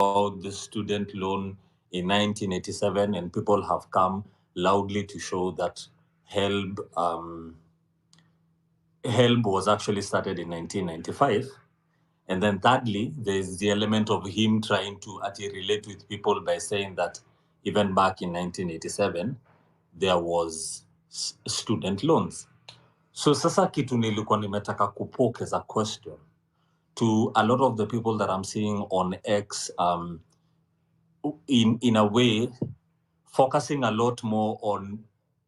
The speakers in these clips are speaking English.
about the student loan in 1987, and people have come loudly to show that HELB was actually started in 1995. And then thirdly, there's the element of him trying to actually relate with people by saying that even back in 1987, there was student loans. So sasa kitu nilikuwa nimetaka kupoke as a question to a lot of the people that I'm seeing on X, in a way, focusing a lot more on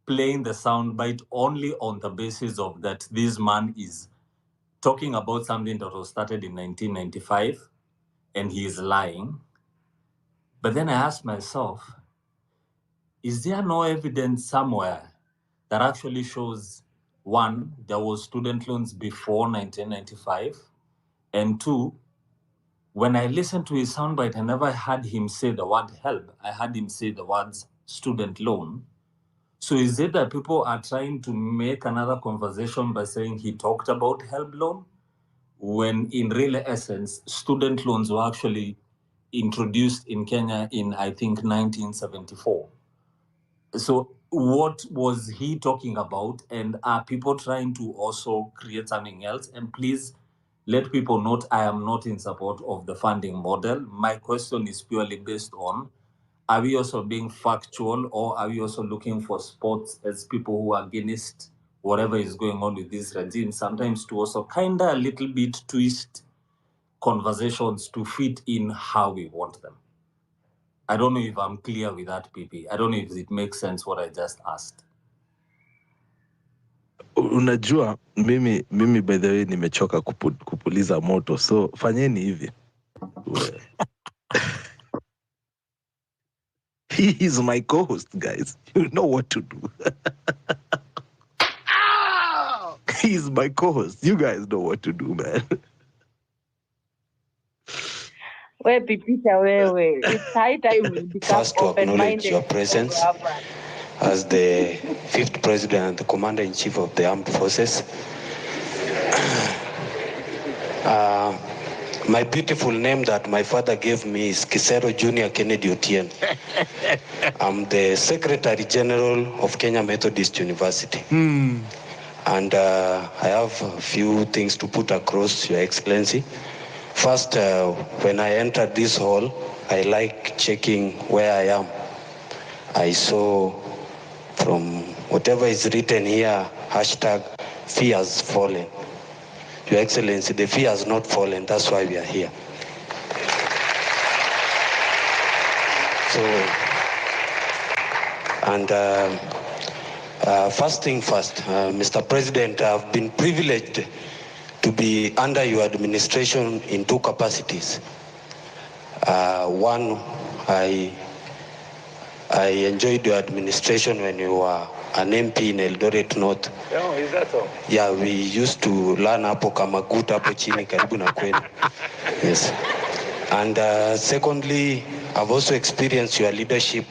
playing the soundbite only on the basis of that this man is talking about something that was started in 1995 and he is lying. But then I ask myself, is there no evidence somewhere that actually shows, one, there was student loans before 1995, and two, when I listened to his soundbite, I never heard him say the word help. I heard him say the words student loan. So is it that people are trying to make another conversation by saying he talked about help loan, when in real essence, student loans were actually introduced in Kenya in, I think, 1974. So what was he talking about? And are people trying to also create something else? And please let people note I am not in support of the funding model. My question is purely based on, are we also being factual, or are we also looking for spots as people who are against whatever is going on with this regime, sometimes to also kind of a little bit twist conversations to fit in how we want them? I don't know if I'm clear with that, PP. I don't know if it makes sense what I just asked. Unajua, mimi by the way nimechoka kupuliza moto, so fanyeni hivi. He is my co-host, guys. You know what to do. He is my co-host. You guys know what to do, man. It's high time we become First, to acknowledge your presence as the 5th President and the Commander-in-Chief of the Armed Forces. My beautiful name that my father gave me is Kisero Junior Kennedy Otieno. I'm the Secretary General of Kenya Methodist University. And I have a few things to put across, Your Excellency. First, when I entered this hall, I like checking where I am. I saw from whatever is written here, hashtag fee has fallen. Your Excellency, the fee has not fallen. That's why we are here. So, and first thing first, Mr. President, I've been privileged to be under your administration in two capacities. One, I enjoyed your administration when you were an MP in Eldoret North. Oh, is that so? Yeah, we used to learn hapo Kamaguta hapo chini karibu na kwenu. Yes. And secondly, I've also experienced your leadership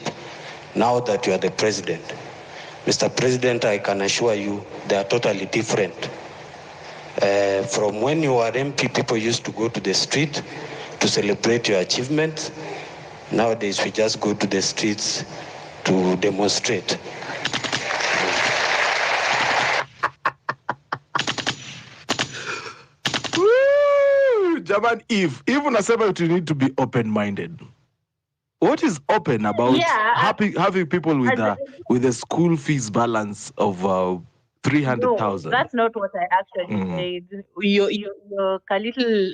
now that you are the president. Mr. President, I can assure you they are totally different. From when you were MP, people used to go to the street to celebrate your achievements. Nowadays, we just go to the streets to demonstrate. Jaman, even unasema you need to be open-minded. What is open about having people with a school fees balance of 300,000? No, that's not what I actually said. Your little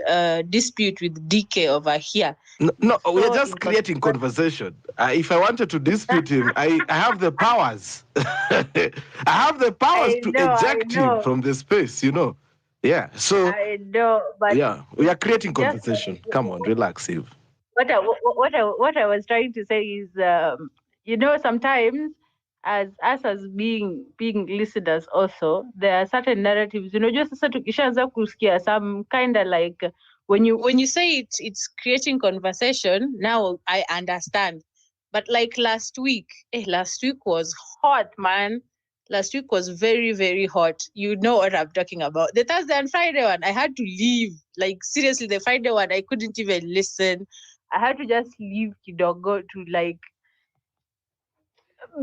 dispute with DK over here. No, we're just creating conversation. If I wanted to dispute him, I have the powers. I have the powers to eject him from the space, you know. Yeah, so I know, but yeah, we are creating conversation. Come on, relax, Eve. What I was trying to say is, sometimes as us as being listeners also, there are certain narratives. Just sasa tukishaanza kusikia some kind of like when you say it's creating conversation. Now I understand, but like last week was hot, man. Last week was very, very hot. You know what I'm talking about. The Thursday and Friday one, I had to leave. Like seriously, the Friday one, I couldn't even listen. I had to just leave kidogo to like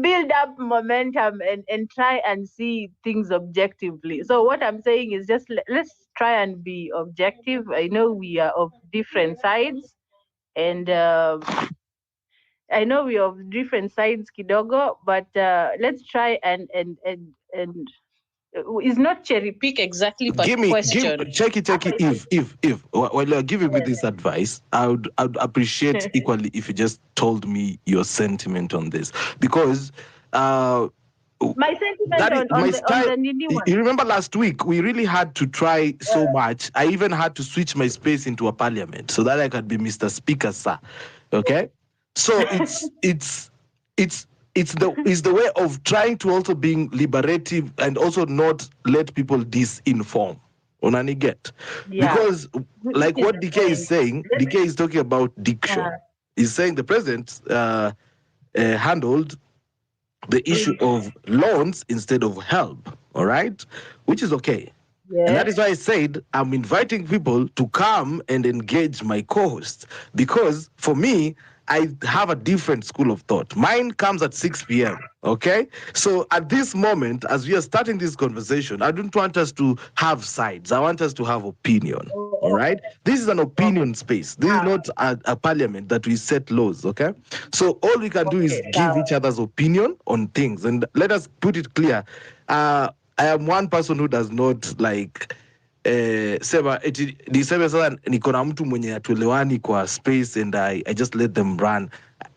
build up momentum and try and see things objectively. So what I'm saying is just let's try and be objective. I know we are of different sides, and I know we are of different sides kidogo, but let's try and it's not cherry pick exactly, but question. Check it. If while you're giving me this advice, I'd appreciate equally if you just told me your sentiment on this, because my sentiment on the Nini one. You remember last week we really had to try so much. I even had to switch my space into a parliament so that I could be Mr. Speaker, sir. Okay, so it's the way of trying to also being liberative and also not let people disinform. Unani get? Yeah. Because like what DK is saying, DK is talking about diction. He's saying the president handled the issue of loans instead of help, all right? Which is okay. Yes. And that is why I said I'm inviting people to come and engage my co-host, because for me, I have a different school of thought. Mine comes at 6 p.m., okay? So at this moment, as we are starting this conversation, I don't want us to have sides. I want us to have opinion, all right? This is an opinion space. This is not a parliament that we set laws, okay? So all we can do is give each other's opinion on things. And let us put it clear. I am one person who does not like sema niseme sasa niko na mtu mwenye atuelewani kwa space and I just let them run.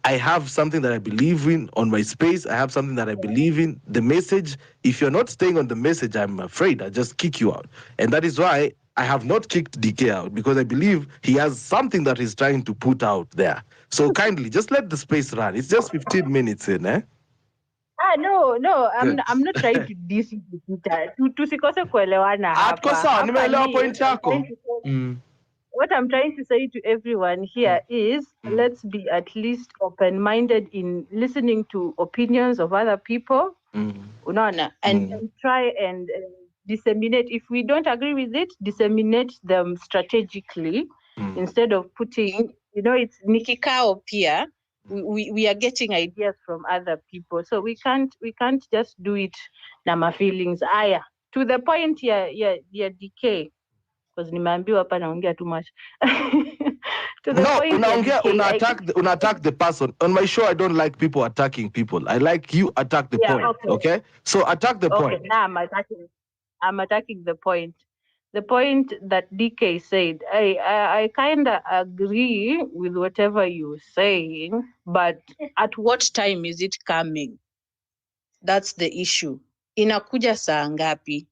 I have something that I believe in on my space. I have something that I believe in. The message, if you're not staying on the message, I'm afraid I just kick you out. And that is why I have not kicked DK out, because I believe he has something that he's trying to put out there. So kindly, just let the space run. It's just 15 minutes in, eh? No, I'm not trying to diss you. Tusikose kuelewana hapa. Nimeelewa point yako. What I'm trying to say to everyone here is let's be at least open-minded in listening to opinions of other people. Unaona, and try and disseminate. If we don't agree with it, disseminate them strategically instead of putting, it's nikikao pia. We are getting ideas from other people, so we can't just do it na my feelings. To the point DK, because nimeambiwa hapa naongea too much. To the point una attack the person. On my show I don't like people attacking people. I like you attack the point. Okay? So attack the point. Now I'm attacking the point. The point that DK said, I kind of agree with whatever you're saying, but at what time is it coming? That's the issue. Inakuja saa ngapi?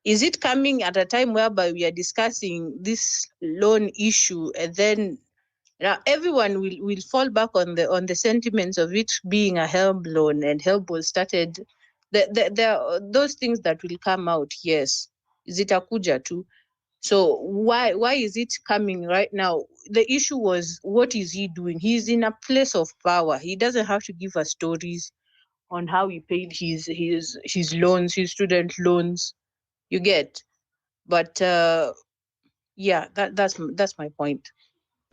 Is it coming at a time whereby we are discussing this loan issue, and then everyone will fall back on the sentiments of it being a help loan, and help was started? There are those things that will come out, yes. Zitakuja too. So why is it coming right now? The issue was, what is he doing? He's in a place of power. He doesn't have to give us stories on how he paid his loans, his student loans. You get, but that's my point.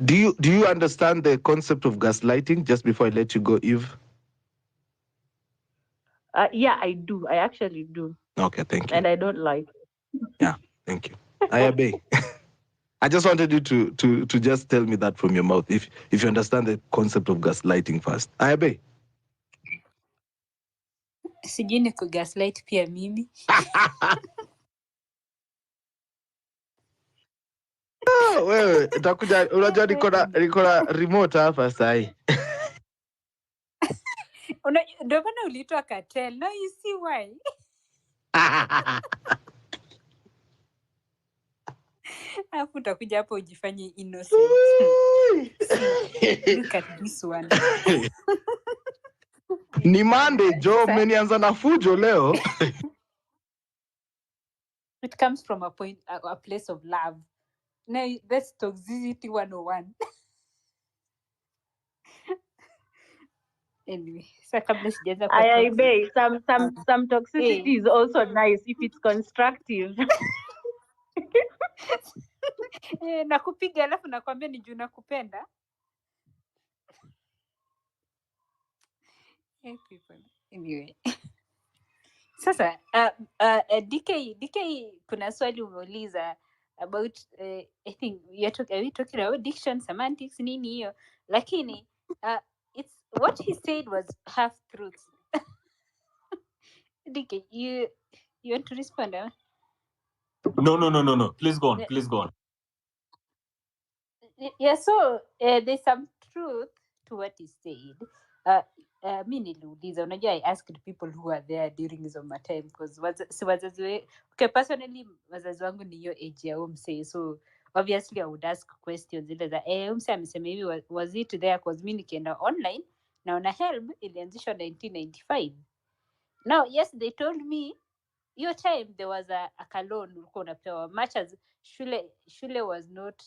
Do you understand the concept of gaslighting? Just before I let you go, Eve. Yeah, I do. I actually do. Okay, thank you. And I don't like it. Yeah, thank you. I obey. I just wanted you to just tell me that from your mouth, if you understand the concept of gaslighting first. I obey. Sijui ni kugaslight pia mimi. Wewe utakuja, unajua niko na remote hapa sahi. Ndio maana uliitwa cartel. No, you see why? Hapo utakuja hapo ujifanye innocent. Look at this one. Ni Monday, Joe, mmenianza na fujo leo. It comes from a place of love. Now that's toxicity 101. Anyway, so kabla sijaanza kwa some toxicity is also nice if it's constructive. Nakupiga alafu nakwambia ni juu nakupenda. Hey people. Anyway. Sasa DK kuna swali umeuliza about I think are we talking about diction, semantics, nini hiyo, lakini it's what he said was half truths. DK, you want to respond? No. Please go on. Yeah, so there's some truth to what he said. Mi niliuliza, unajua, I asked people who are there during hizo matime because okay, personally wazazi wangu ni hiyo age ya umse, so obviously I would ask questions ile za umse amesema hivi, was it there? Cause mi nikienda online naona HELB ilianzishwa 1995. Now yes, they told me your time there was a loan ulikuwa unapewa, much as shule was not,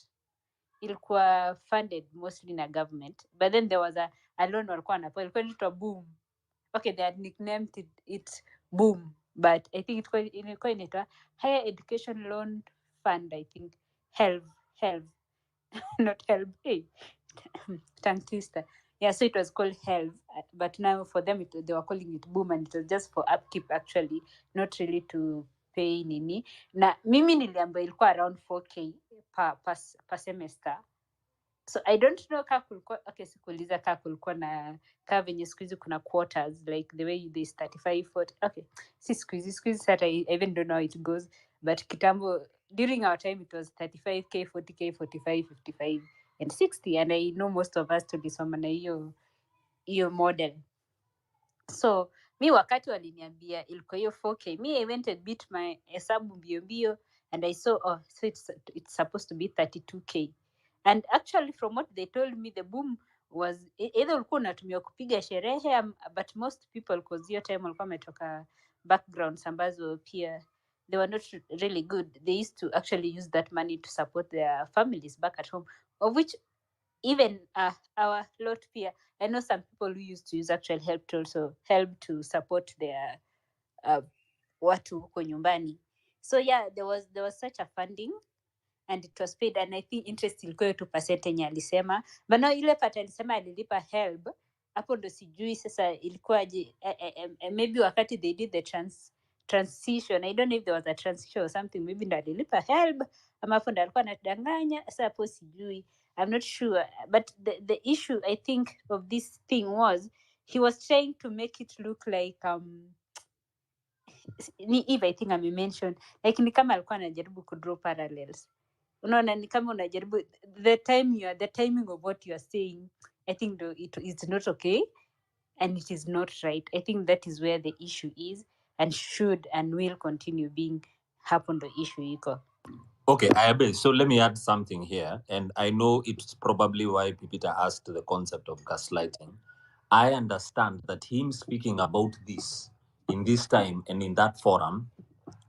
ilikuwa funded mostly na government, but then there was a loan walikuwa wanapewa, ilikuwa inaitwa boom. Okay, they had nicknamed it boom, but I think ilikuwa inaitwa higher education loan fund, I think HELB not HELB, hey. Tongue twister. Yeah, so it was called HELB, but now for them they were calling it boom, and it was just for upkeep actually, not really to pay nini. Na mimi niliambiwa ilikuwa around 4k per semester. So I don't know ka kulikuwa, okay, sikuuliza ka kulikuwa na ka venye siku hizi kuna quarters, like the way there's 35, 40, okay, si siku hizi sasa I even don't know how it goes, but kitambo during our time it was 35k, 40k, 45, 55 and 60, and I know most of us tulisoma na hiyo model. So mi wakati waliniambia ilikuwa hiyo 4k, me I went and beat my hesabu mbio and I saw, so it's supposed to be 32k. And actually from what they told me, the boom was either ulikuwa unatumia kupiga sherehe, but most people, because hiyo time walikuwa wametoka backgrounds ambazo pia they were not really good, they used to actually use that money to support their families back at home, of which even our lot peer, I know some people who used to use actual help to also help to support their watu huko nyumbani. So yeah, there was such a funding and it was paid, and I think interest ilikuwa 2% yenye alisema, but now ile part alisema alilipa HELB, hapo ndo sijui sasa ilikuwaje. Maybe wakati they did the transition, I don't know if there was a transition or something, maybe ndo alilipa HELB ama hapo ndo alikuwa anadanganya. Sasa hapo sijui, I'm not sure, but the issue I think of this thing was he was trying to make it look like ni Eve, I think mentioned, like ni kama alikuwa anajaribu kudraw parallels. Unaona, ni kama unajaribu the timing of what you are saying, I think it's not okay and it is not right. I think that is where the issue is and should and will continue being happen the issue iko. Okay, Ayabe, so let me add something here, and I know it's probably why Pipita asked the concept of gaslighting. I understand that him speaking about this in this time and in that forum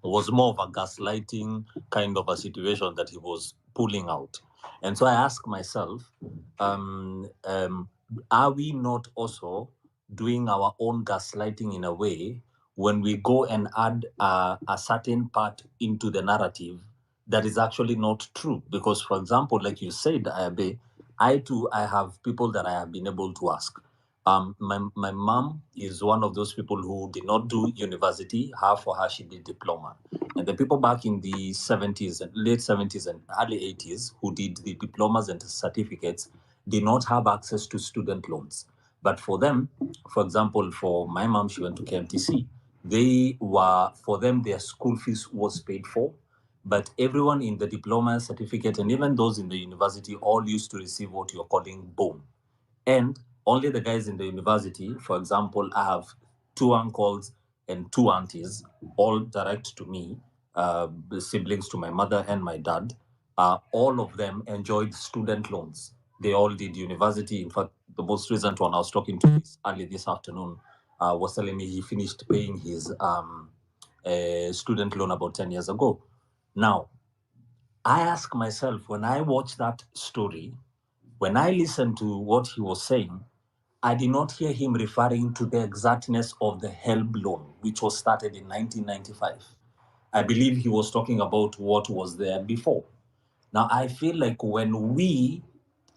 was more of a gaslighting kind of a situation that he was pulling out. And so I ask myself, are we not also doing our own gaslighting in a way when we go and add a certain part into the narrative that is actually not true? Because, for example, like you said, Ayabe, I have people that I have been able to ask. My mom is one of those people who did not do university. Her for her, she did diploma. And the people back in the 70s and late 70s and early 80s who did the diplomas and certificates did not have access to student loans. But for them, for example, for my mom, she went to KMTC. For them, their school fees was paid for. But everyone in the diploma, certificate, and even those in the university all used to receive what you're calling BOOM. And only the guys in the university, for example, I have 2 uncles and 2 aunties, all direct to me, siblings to my mother and my dad. All of them enjoyed student loans. They all did university. In fact, the most recent one I was talking to early this afternoon was telling me he finished paying his student loan about 10 years ago. Now, I ask myself, when I watch that story, when I listened to what he was saying, I did not hear him referring to the exactness of the HELB loan, which was started in 1995. I believe he was talking about what was there before. Now, I feel like when we,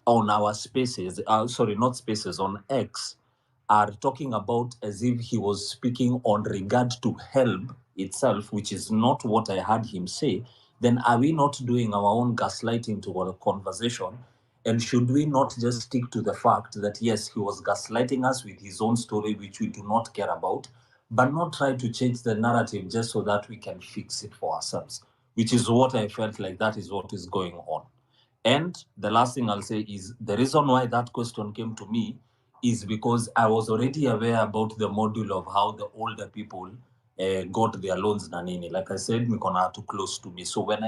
on our spaces, not spaces, on X, are talking about as if he was speaking on regard to HELB itself, which is not what I heard him say, then are we not doing our own gaslighting to our conversation? And should we not just stick to the fact that, yes, he was gaslighting us with his own story, which we do not care about, but not try to change the narrative just so that we can fix it for ourselves, which is what I felt like that is what is going on. And the last thing I'll say is the reason why that question came to me is because I was already aware about the module of how the older people got their loans nanini. Like I said, Mikona too close to me. So when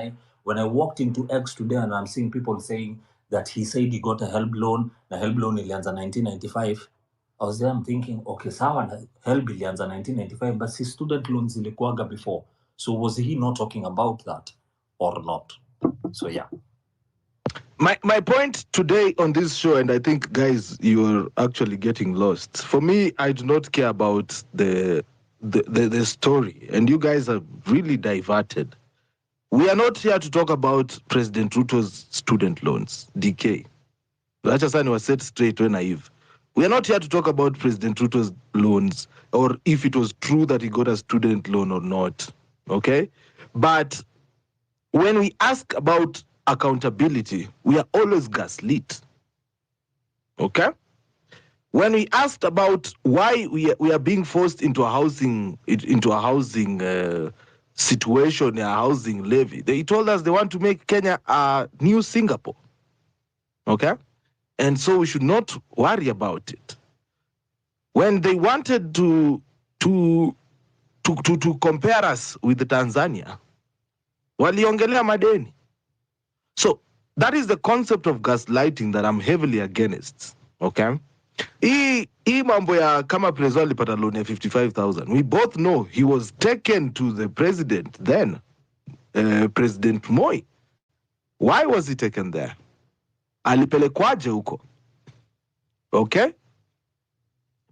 I walked into X today and I'm seeing people saying that he said he got a HELB loan, the HELB loan ilianza 1995. I was there, I'm thinking, okay, sawa, HELB ilianza 1995, but his student loans ilikuwaga before. So was he not talking about that or not? So yeah. My point today on this show, and I think, guys, you're actually getting lost. For me, I do not care about the story, and you guys are really diverted. We are not here to talk about President Ruto's student loans, DK. Rachasani was set straight when naive. We are not here to talk about President Ruto's loans, or if it was true that he got a student loan or not, okay? But when we ask about accountability, we are always gaslit. Okay? When we asked about why we are being forced into a housing situation, a housing levy, they told us they want to make Kenya a new Singapore. Okay? And so we should not worry about it. When they wanted to compare us with Tanzania, waliongelea madeni. So that is the concept of gaslighting that I'm heavily against. Okay? Hii mambo ya kama prezo alipata loan ya 55,000. We both know he was taken to the president then, President Moi. Why was he taken there? Alipelekwaje huko? Okay?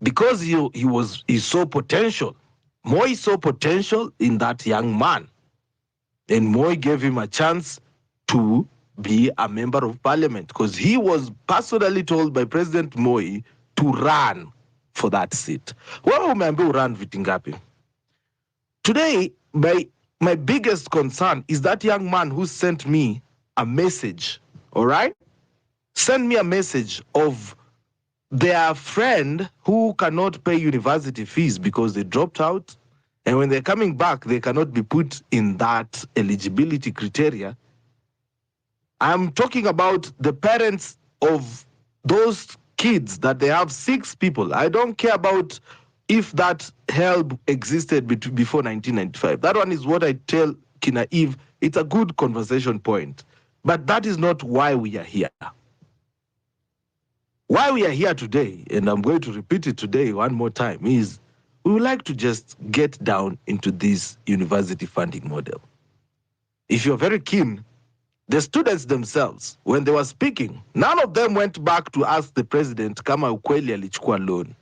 Because he saw potential. Moi saw potential in that young man. And Moi gave him a chance to be a member of parliament because he was personally told by President Moi to run for that seat. Wewe umeambiwa run viti ngapi? Today, my biggest concern is that young man who sent me a message, all right? Send me a message of their friend who cannot pay university fees because they dropped out. And when they're coming back, they cannot be put in that eligibility criteria. I'm talking about the parents of those kids that they have 6 people. I don't care about if that HELB existed before 1995. That one is what I tell Kina Eve. It's a good conversation point. But that is not why we are here. Why we are here today, and I'm going to repeat it today one more time, is we would like to just get down into this university funding model. If you're very keen, the students themselves, when they were speaking, none of them went back to ask the president kama ukweli alichukua loan.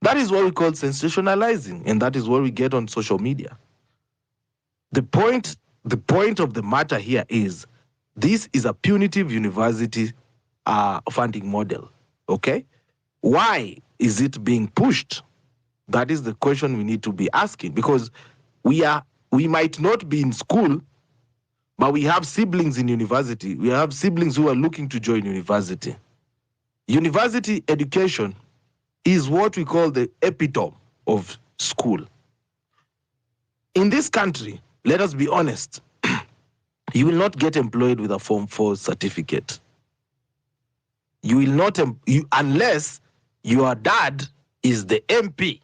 That is what we call sensationalizing, and that is what we get on social media. The point of the matter here is this is a punitive university funding model, okay? Why is it being pushed? That is the question we need to be asking, because we might not be in school, but we have siblings in university. We have siblings who are looking to join university. University education is what we call the epitome of school. In this country, let us be honest, you will not get employed with a Form 4 certificate. You will not, unless your dad is the MP.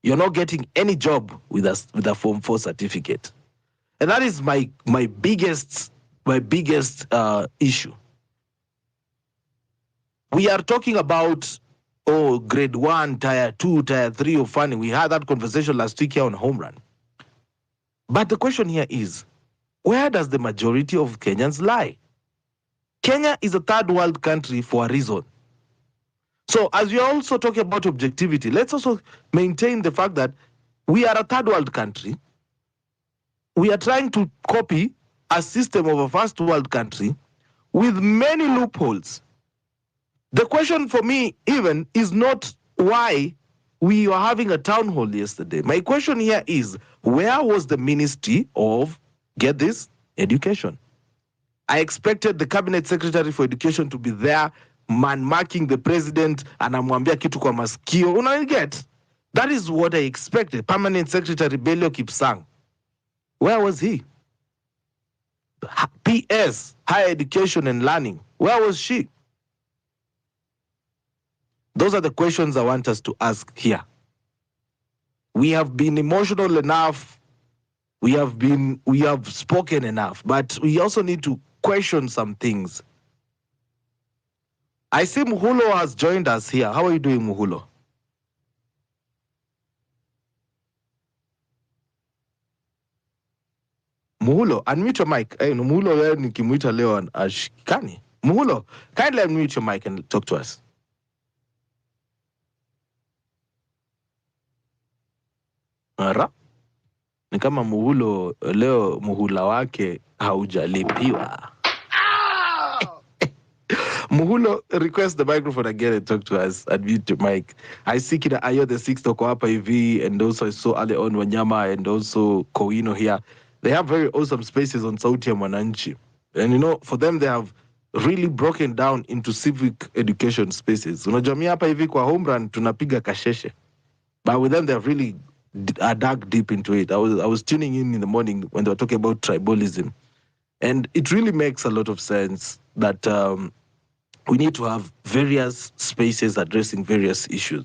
You're not getting any job with a Form 4 certificate. And that is my biggest issue. We are talking about grade 1, tier 2, tier 3 of funding. We had that conversation last week here on Home Run. But the question here is, where does the majority of Kenyans lie? Kenya is a third world country for a reason. So as we are also talking about objectivity, let's also maintain the fact that we are a third world country. We are trying to copy a system of a first world country with many loopholes. The question for me even is not why we were having a town hall yesterday. My question here is, where was the Ministry of, get this, Education? I expected the Cabinet Secretary for Education to be there, man-marking the president, and anamwambia kitu kwa masikio. Unaget? That is what I expected. Permanent Secretary Belio Kipsang. Where was he? PS, Higher Education and Learning. Where was she? Those are the questions I want us to ask here. We have been emotional enough. We have spoken enough, but we also need to question some things. I see Muhulo has joined us here. How are you doing, Muhulo? Muhulo, unmute your mic. Hey, Muhulo, wewe nikimuita leo ashikani. Muhulo, kindly unmute your mic and talk to us. Ara? Ni kama Muhulo leo muhula wake haujalipiwa. Muhulo, request the microphone again and talk to us. Unmute your mic. I see Kina Ayo the 6th wako hapa hivi, and also I saw Ale on Wanyama and also Koino here. They have very awesome spaces on Sauti ya Mwananchi. And you know, for them, they have really broken down into civic education spaces. Unajua mimi hapa hivi kwa home run tunapiga kasheshe. But with them, they have really dug deep into it. I was tuning in the morning when they were talking about tribalism. And it really makes a lot of sense that we need to have various spaces addressing various issues.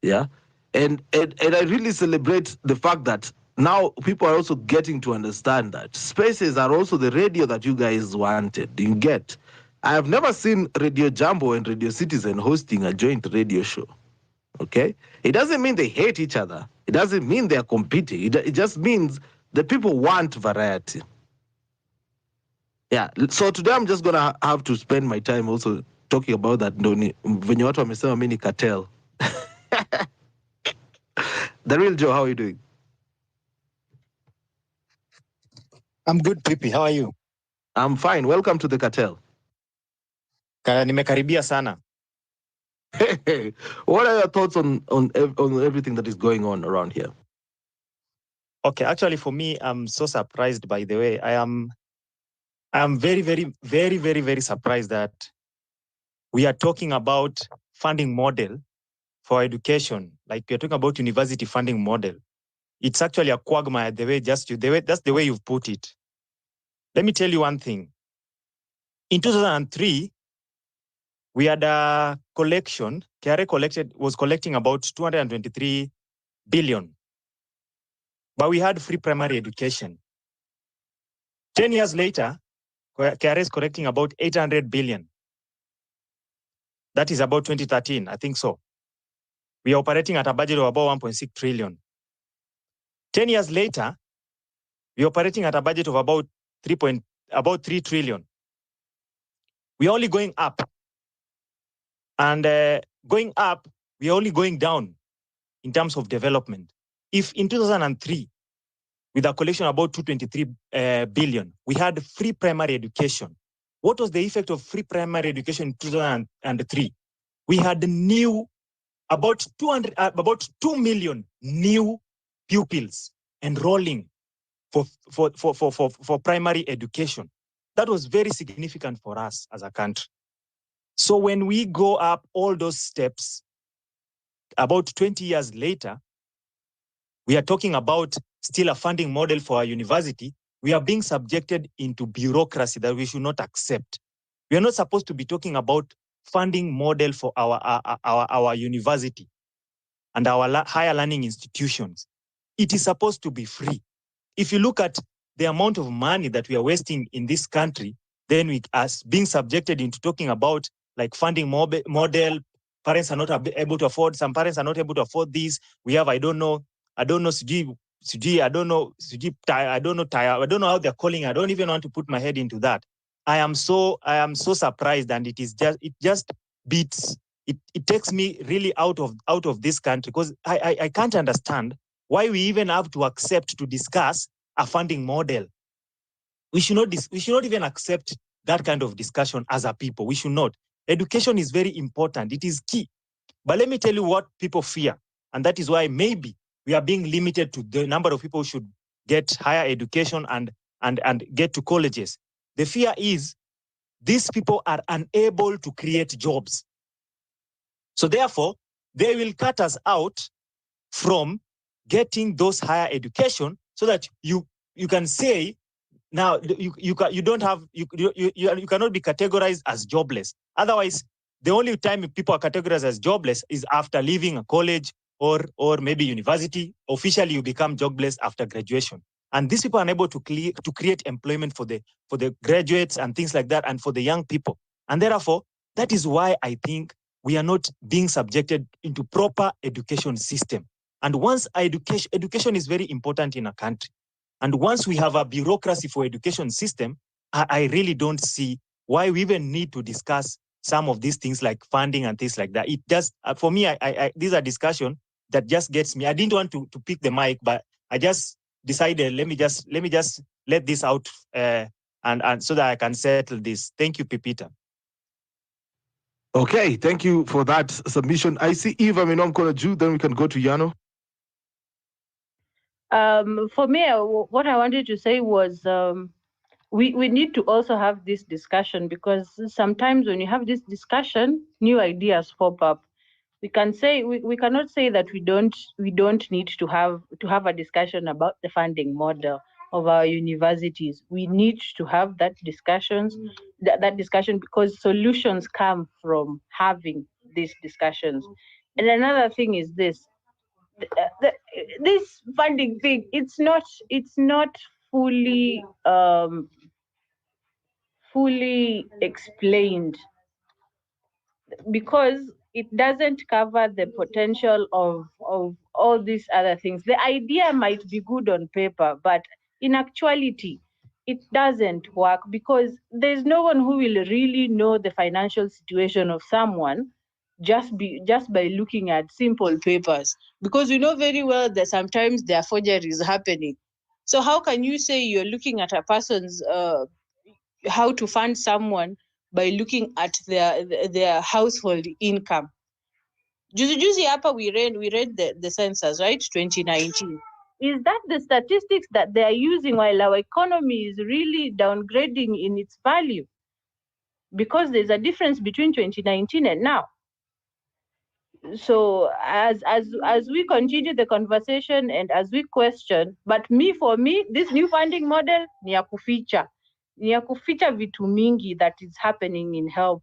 Yeah. And I really celebrate the fact that now people are also getting to understand that spaces are also the radio that you guys wanted. You get. I have never seen Radio Jambo and Radio Citizen hosting a joint radio show. Okay? It doesn't mean they hate each other. It doesn't mean they're competing. It just means the people want variety. Yeah. So today I'm just going to have to spend my time also talking about that. Venye watu wamesema mimi ni cartel. The real Joe, how are you doing? I'm good, Pipi. How are you? I'm fine. Welcome to the cartel. Nimekaribia sana. What are your thoughts on everything that is going on around here? Okay, actually for me, I'm so surprised, by the way. I am very, very, very, very, very surprised that we are talking about funding model for education. Like we're talking about university funding model. It's actually a quagmire that's the way you've put it. Let me tell you one thing. In 2003, we had a collection. KRA was collecting about 223 billion. But we had free primary education. 10 years later, KRA is collecting about 800 billion. That is about 2013, I think so. We are operating at a budget of about 1.6 trillion. 10 years later, we are operating at a budget of about 3 trillion. We are only going up. And going up, we are only going down in terms of development. If in 2003, with a collection of about 223 billion, we had free primary education. What was the effect of free primary education in 2003? We had about 2 million new pupils enrolling for primary education. That was very significant for us as a country. So when we go up all those steps, about 20 years later, we are talking about still a funding model for our university. We are being subjected into bureaucracy that we should not accept. We are not supposed to be talking about funding model for our university and our higher learning institutions. It is supposed to be free. If you look at the amount of money that we are wasting in this country, then we are being subjected into talking about like funding model. Parents are not able to afford. Some parents are not able to afford these. We have, I don't know how they're calling. I don't even want to put my head into that. I am so surprised, and it just beats. It takes me really out of this country, because I can't understand why we even have to accept to discuss a funding model. We should not even accept that kind of discussion as a people. We should not. Education is very important. It is key. But let me tell you what people fear. And that is why maybe we are being limited to the number of people who should get higher education and get to colleges. The fear is these people are unable to create jobs. So therefore, they will cut us out from getting those higher education so that you can say, now you cannot be categorized as jobless. Otherwise, the only time people are categorized as jobless is after leaving a college or maybe university. Officially, you become jobless after graduation. And these people are unable to create employment for the graduates and things like that, and for the young people. And therefore, that is why I think we are not being subjected into proper education system. And once education is very important in a country. And once we have a bureaucracy for education system, I really don't see why we even need to discuss some of these things like funding and things like that. It just, for me, these are discussion that just gets me. I didn't want to pick the mic, but I just decided, let me just let this out and so that I can settle this. Thank you, Pipita. Okay, thank you for that submission. I see Eva Minonkola Ju, then we can go to Yano. For me, what I wanted to say was we need to also have this discussion, because sometimes when you have this discussion, new ideas pop up. We cannot say that we don't need to have a discussion about the funding model of our universities. We need to have that discussion because solutions come from having these discussions. And another thing is this. This funding thing, it's not fully explained, because it doesn't cover the potential of all these other things. The idea might be good on paper, but in actuality it doesn't work, because there's no one who will really know the financial situation of someone just by looking at simple papers, because we know very well that sometimes there are forgeries happening. So how can you say you're looking at a person's how to fund someone by looking at their household income? Juzi hapa we read the census, right? 2019. Is that the statistics that they are using while our economy is really downgrading in its value? Because there's a difference between 2019 and now. So as we continue the conversation and as we question, but for me, this new funding model ni ya kuficha vitu mingi that is happening in health.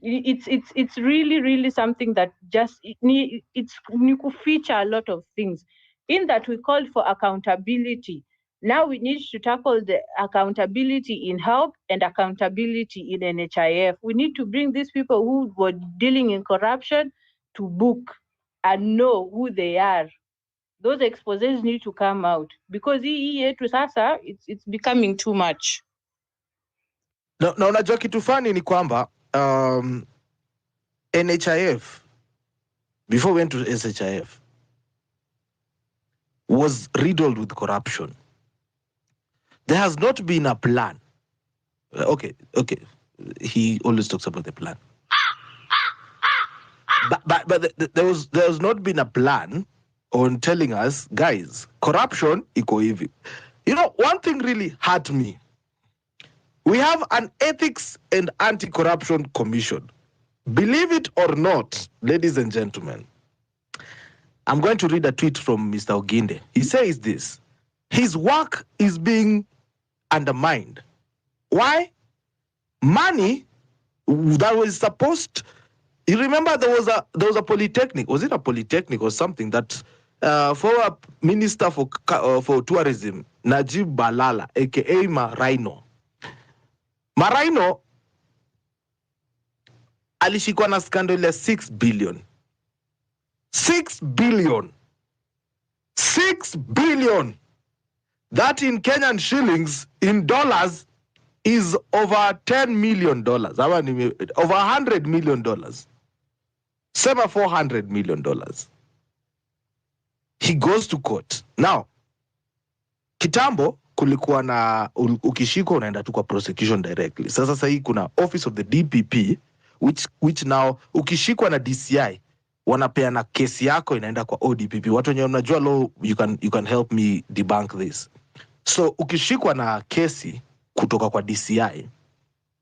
It's really something that just it's ni kuficha a lot of things. In that we called for accountability. Now we need to tackle the accountability in health and accountability in NHIF. We need to bring these people who were dealing in corruption to book and know who they are. Those exposés need to come out, because hii yetu sasa it's becoming too much. Na unajua kitu fani ni kwamba NHIF, before we went to SHIF, was riddled with corruption. There has not been a plan. Okay. He always talks about the plan. But there has not been a plan on telling us, guys, corruption iko hivi. You know, one thing really hurt me. We have an Ethics and Anti-Corruption Commission. Believe it or not, ladies and gentlemen, I'm going to read a tweet from Mr. Oginde. He says this: his work is being undermined. Why? Money that was supposed. You remember there was a polytechnic. Was it a polytechnic or something that former minister for tourism Najib Balala, aka Maraino. Maraino alishikwa na scandal ya 6 billion. 6 billion. 6 billion. That in Kenyan shillings, in dollars, is over $10 million. Over $100 million. Sema $400 million. He goes to court. Now, kitambo kulikuwa na ukishikwa unaenda tu kwa prosecution directly. Sasa hii kuna office of the DPP which now ukishikwa na DCI wanapeana kesi yako inaenda kwa ODPP. Watu wenye unajua law, you can help me debunk this. So ukishikwa na kesi kutoka kwa DCI,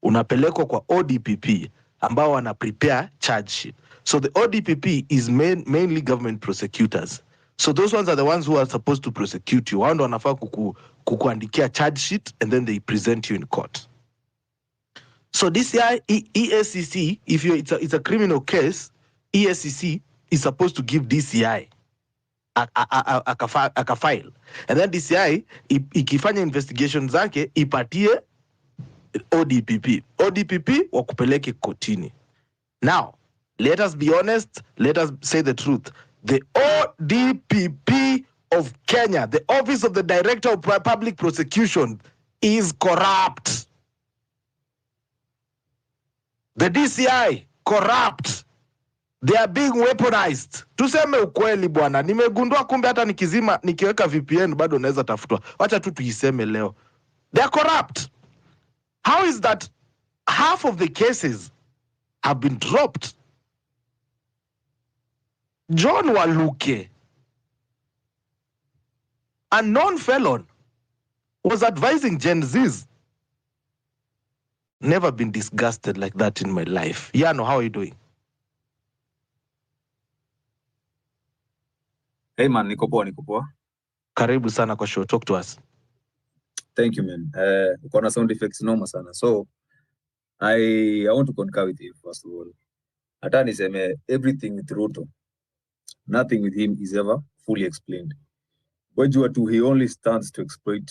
unapelekwa kwa ODPP ambao wana prepare charge sheet. So the ODPP is mainly government prosecutors. So those ones are the ones who are supposed to prosecute you. Wao ndo wanafaa kukuandikia charge sheet and then they present you in court. So DCI, EACC, if it's a criminal case, EACC is supposed to give DCI a file. And then DCI, ikifanya investigation zake, ipatie ODPP. ODPP wakupeleke kotini. Now, let us be honest, let us say the truth. The ODPP of Kenya, the Office of the Director of Public Prosecution, is corrupt. The DCI, corrupt. They are being weaponized. Tuseme ukweli bwana. Nimegundua kumbe hata nikiweka VPN bado naweza tafutwa. Wacha tu tuiseme leo. They are corrupt. How is that half of the cases have been dropped? John Waluke, a non-felon, was advising Gen Zs. Never been disgusted like that in my life. Yano, how are you doing? Hey man, niko poa. Karibu sana kwa show. Talk to us. Thank you, man. Uko na sound effects noma sana. So, I want to concur with you, first of all. Hata niseme everything with Ruto, nothing with him is ever fully explained. Wajua tu, he only stands to exploit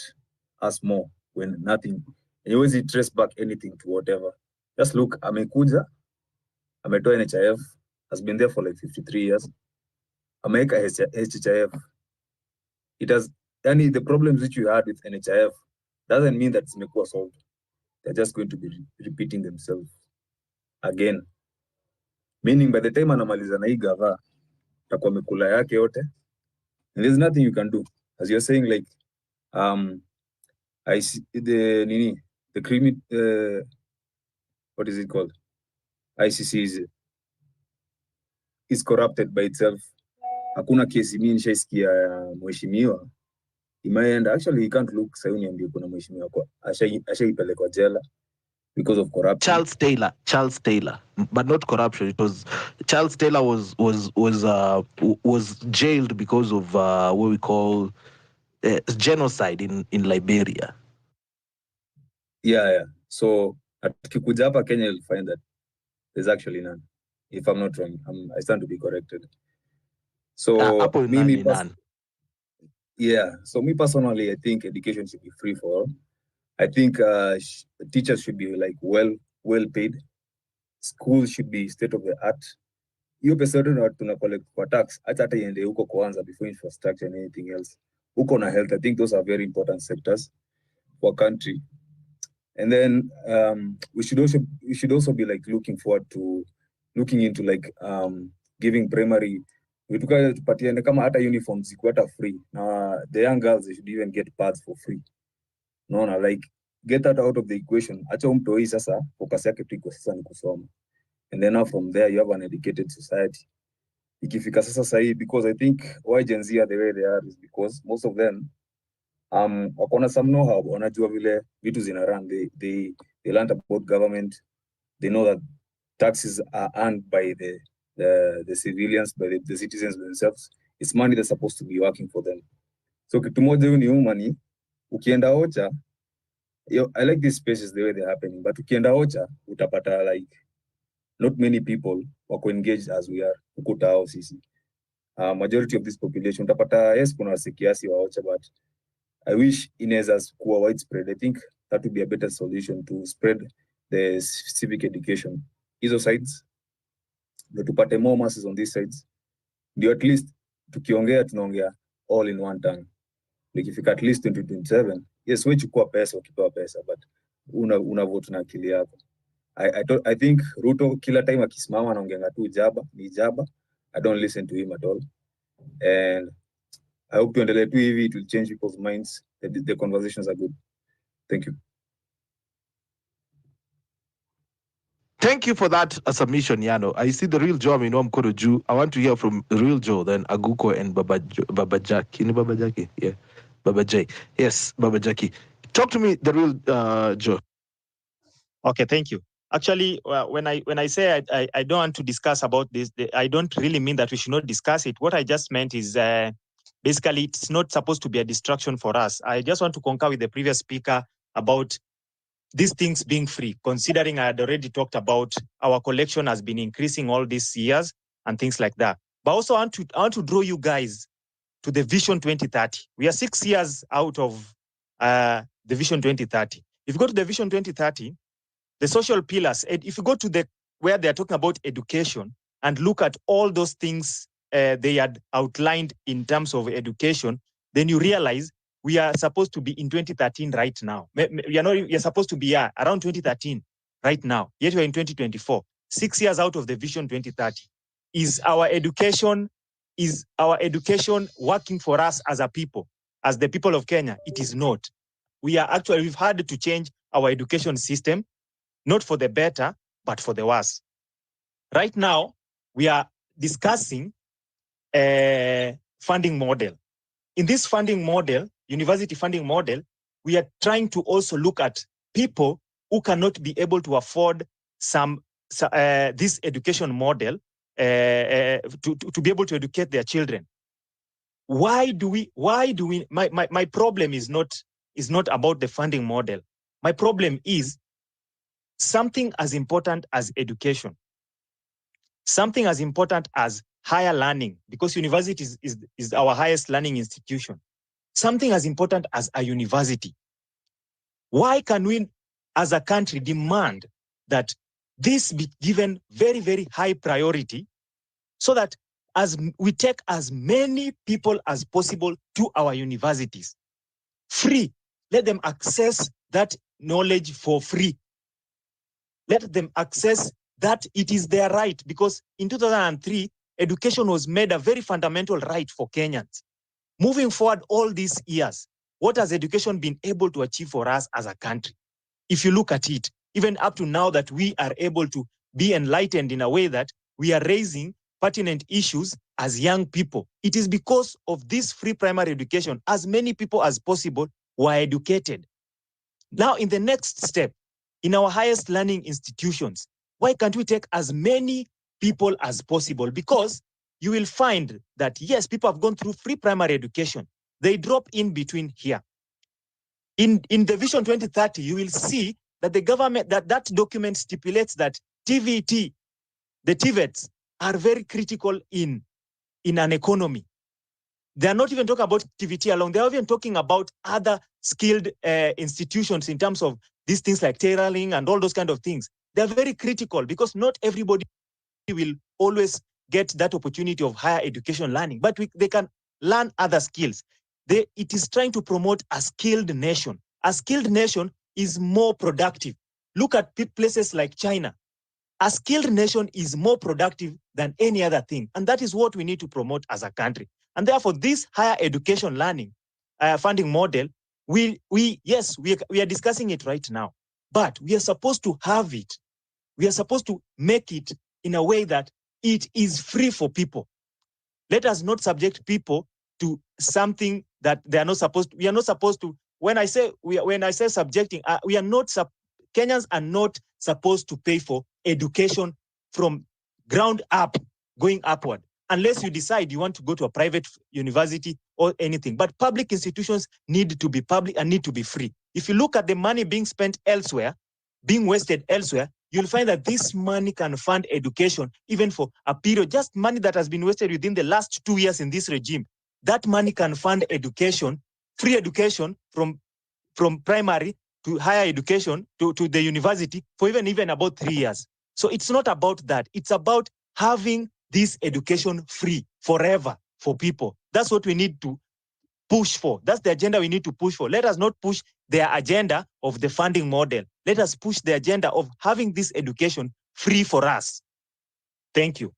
us more when nothing, and he always trace back anything to whatever. Just look, amekuja, ametoa NHIF, has been there for like 53 years. America has HHIF. It has, any the problems which you had with NHIF doesn't mean that it's mekuwa solved. They're just going to be repeating themselves again. Meaning by the time anamaliza na hii gava, takuwa mekula yake yote, and there's nothing you can do. As you're saying, like, I see the what is it called? ICC is corrupted by itself. Hakuna kesi mimi nishaisikia mheshimiwa imeenda. Actually, he can't look sayuni ambaye kuna mheshimiwa kwa ashaipelekwa jela because of corruption. Charles Taylor, but not corruption. It was Charles Taylor was jailed because of what we call genocide in Liberia. Yeah. So tukikuja hapa Kenya, you'll find that there's actually none. If I'm not wrong, I stand to be corrected. So So me personally, I think education should be free for all. I think teachers should be like well paid. Schools should be state of the art. Hiyo pesa yote na tuna collect kwa tax, hata iende huko kwanza before infrastructure and anything else. Huko na health, I think those are very important sectors for country. And then we should also be like looking into like giving primary, tupatiane kama hata uniforms zikuwa hata free. The young girls, they should even get pads for free. No, like get that out of the equation. Acha mtoi sasa focus yake tu iko sasa ni kusoma. And then now from there you have an educated society. Ikifika sasa sahi, because I think why Gen Z are the way they are is because most of them wakona some know-how, wanajua vile vitu zina run. They learned about government. They know that taxes are earned by the civilians, by the citizens themselves. It's money that's supposed to be working for them. So kitu moja hiyo ni money. Ukienda Ocha, I like these spaces the way they're happening, but ukienda Ocha, utapata like not many people wako engaged as we are. Ukutao sisi. Majority of this population, utapata yes, kuna wasikiasi wa Ocha, but I wish inaweza kuwa widespread. I think that would be a better solution to spread the civic education. Hizo sides, ndio tupate more masses on these sides. Ndio at least tukiongea tunaongea all in one time. Ikifika at least 2027, yes, wewe chukua pesa ukipewa pesa, but una vote na akili yako. I think Ruto kila time akisimama anaongea tu ni jaba. I don't listen to him at all. And I hope tuendelee tu hivi, it will change people's minds. The conversations are good. Thank you. Thank you for that submission, Yano. I see the real Joe. I know I'm Ju. I want to hear from real Joe, then Aguko and Baba Jackie. You know Baba Jackie? Yeah. Baba J. Yes, Baba Jackie. Talk to me, the real Joe. Okay, thank you. Actually, when I say I don't want to discuss about this, I don't really mean that we should not discuss it. What I just meant is basically it's not supposed to be a distraction for us. I just want to concur with the previous speaker about these things being free, considering I had already talked about our collection has been increasing all these years and things like that. But also I want to draw you guys to the Vision 2030. We are 6 years out of the Vision 2030. If you go to the Vision 2030, the social pillars, if you go to where they're talking about education and look at all those things they had outlined in terms of education, then you realize we are supposed to be in 2013 right now. You're supposed to be around 2013 right now, yet we're in 2024. 6 years out of the Vision 2030. Is our education working for us as a people, as the people of Kenya? It is not. We've had to change our education system, not for the better, but for the worse. Right now, we are discussing a funding model. In this funding model, university funding model, we are trying to also look at people who cannot be able to afford this education model to be able to educate their children. My problem is not about the funding model. My problem is something as important as education, something as important as higher learning, because university is our highest learning institution, something as important as a university. Why can we, as a country, demand that this be given very, very high priority so that as we take as many people as possible to our universities? Free. Let them access that knowledge for free. Let them access that it is their right, because in 2003, education was made a very fundamental right for Kenyans. Moving forward all these years, what has education been able to achieve for us as a country? If you look at it, even up to now that we are able to be enlightened in a way that we are raising pertinent issues as young people, it is because of this free primary education. As many people as possible were educated. Now, in the next step, in our highest learning institutions, why can't we take as many people as possible? Because you will find that, yes, people have gone through free primary education. They drop in between here. In the Vision 2030, you will see that the government, that document stipulates that TVT, the TVETs, are very critical in an economy. They're not even talking about TVT alone. They're even talking about other skilled institutions in terms of these things like tailoring and all those kind of things. They're very critical because not everybody will always get that opportunity of higher education learning, but they can learn other skills. It is trying to promote a skilled nation. A skilled nation is more productive. Look at places like China. A skilled nation is more productive than any other thing. And that is what we need to promote as a country. And therefore, this higher education learning funding model, we are discussing it right now, but we are supposed to have it. We are supposed to make it in a way that it is free for people. Let us not subject people to something that they are not supposed to. We are not supposed to. When I say subjecting, we are not. Kenyans are not supposed to pay for education from ground up, going upward, unless you decide you want to go to a private university or anything. But public institutions need to be public and need to be free. If you look at the money being spent elsewhere, being wasted elsewhere, you'll find that this money can fund education even for a period. Just money that has been wasted within the last 2 years in this regime, that money can fund education, free education from primary to higher education to the university for even about 3 years. So it's not about that. It's about having this education free forever for people. That's what we need to push for. That's the agenda we need to push for. Let us not push their agenda of the funding model. Let us push the agenda of having this education free for us. Thank you.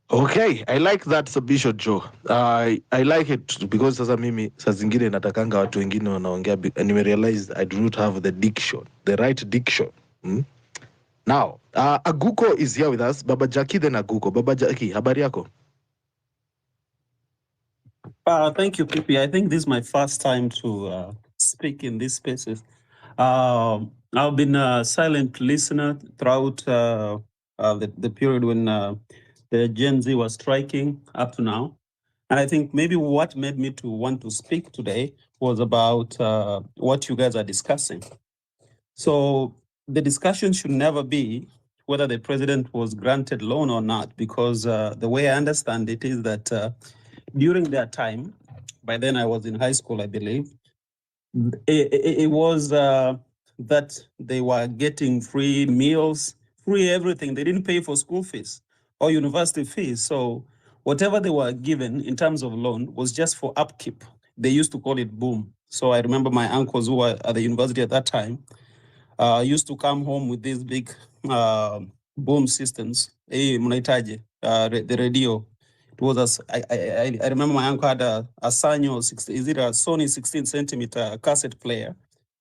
Okay, I like that submission, Joe. I like it because sasa mimi saa zingine natakanga watu wengine wanaongea and realize I do not have the right diction. Now, Aguko is here with us. Baba Jackie, then Aguko. Baba Jackie, habari yako? Thank you, Pipi. I think this is my first time to speak in these spaces. I've been a silent listener throughout the period when the Gen Z was striking up to now. And I think maybe what made me to want to speak today was about what you guys are discussing. So the discussion should never be whether the president was granted loan or not, because the way I understand it is that during that time, by then I was in high school, I believe, it was that they were getting free meals, free everything. They didn't pay for school fees or university fees. So whatever they were given in terms of loan was just for upkeep. They used to call it boom. So I remember my uncles who were at the university at that time used to come home with these big boom systems. The radio. It was I remember my uncle had a Sanyo 60, is it a Sony 16 centimeter cassette player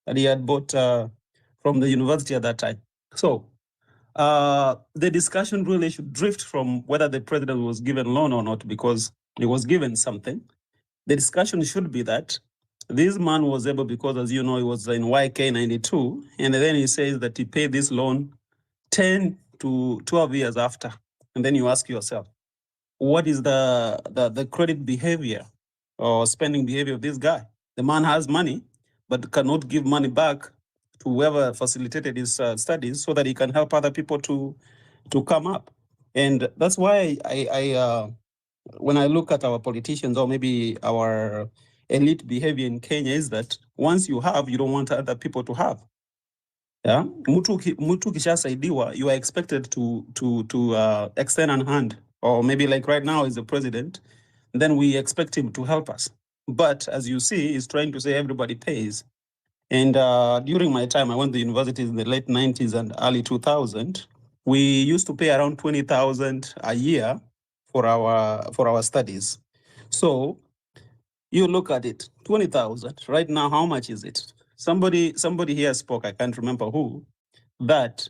that he had bought from the university at that time. So the discussion really should drift from whether the president was given loan or not, because he was given something. The discussion should be that this man was able, because as you know, he was in YK 92, and then he says that he paid this loan 10 to 12 years after. And then you ask yourself, what is the credit behavior or spending behavior of this guy? The man has money, but cannot give money back to whoever facilitated his studies so that he can help other people to come up. And that's why I when I look at our politicians or maybe our elite behavior in Kenya is that once you have, you don't want other people to have. Yeah, mtu kishasaidiwa, you are expected to extend a hand, or maybe like right now is the president, then we expect him to help us. But as you see, he's trying to say everybody pays. And during my time, I went to universities in the late 90s and early 2000. We used to pay around 20,000 a year for our studies. So you look at it, 20,000. Right now, how much is it? Somebody here spoke, I can't remember who, that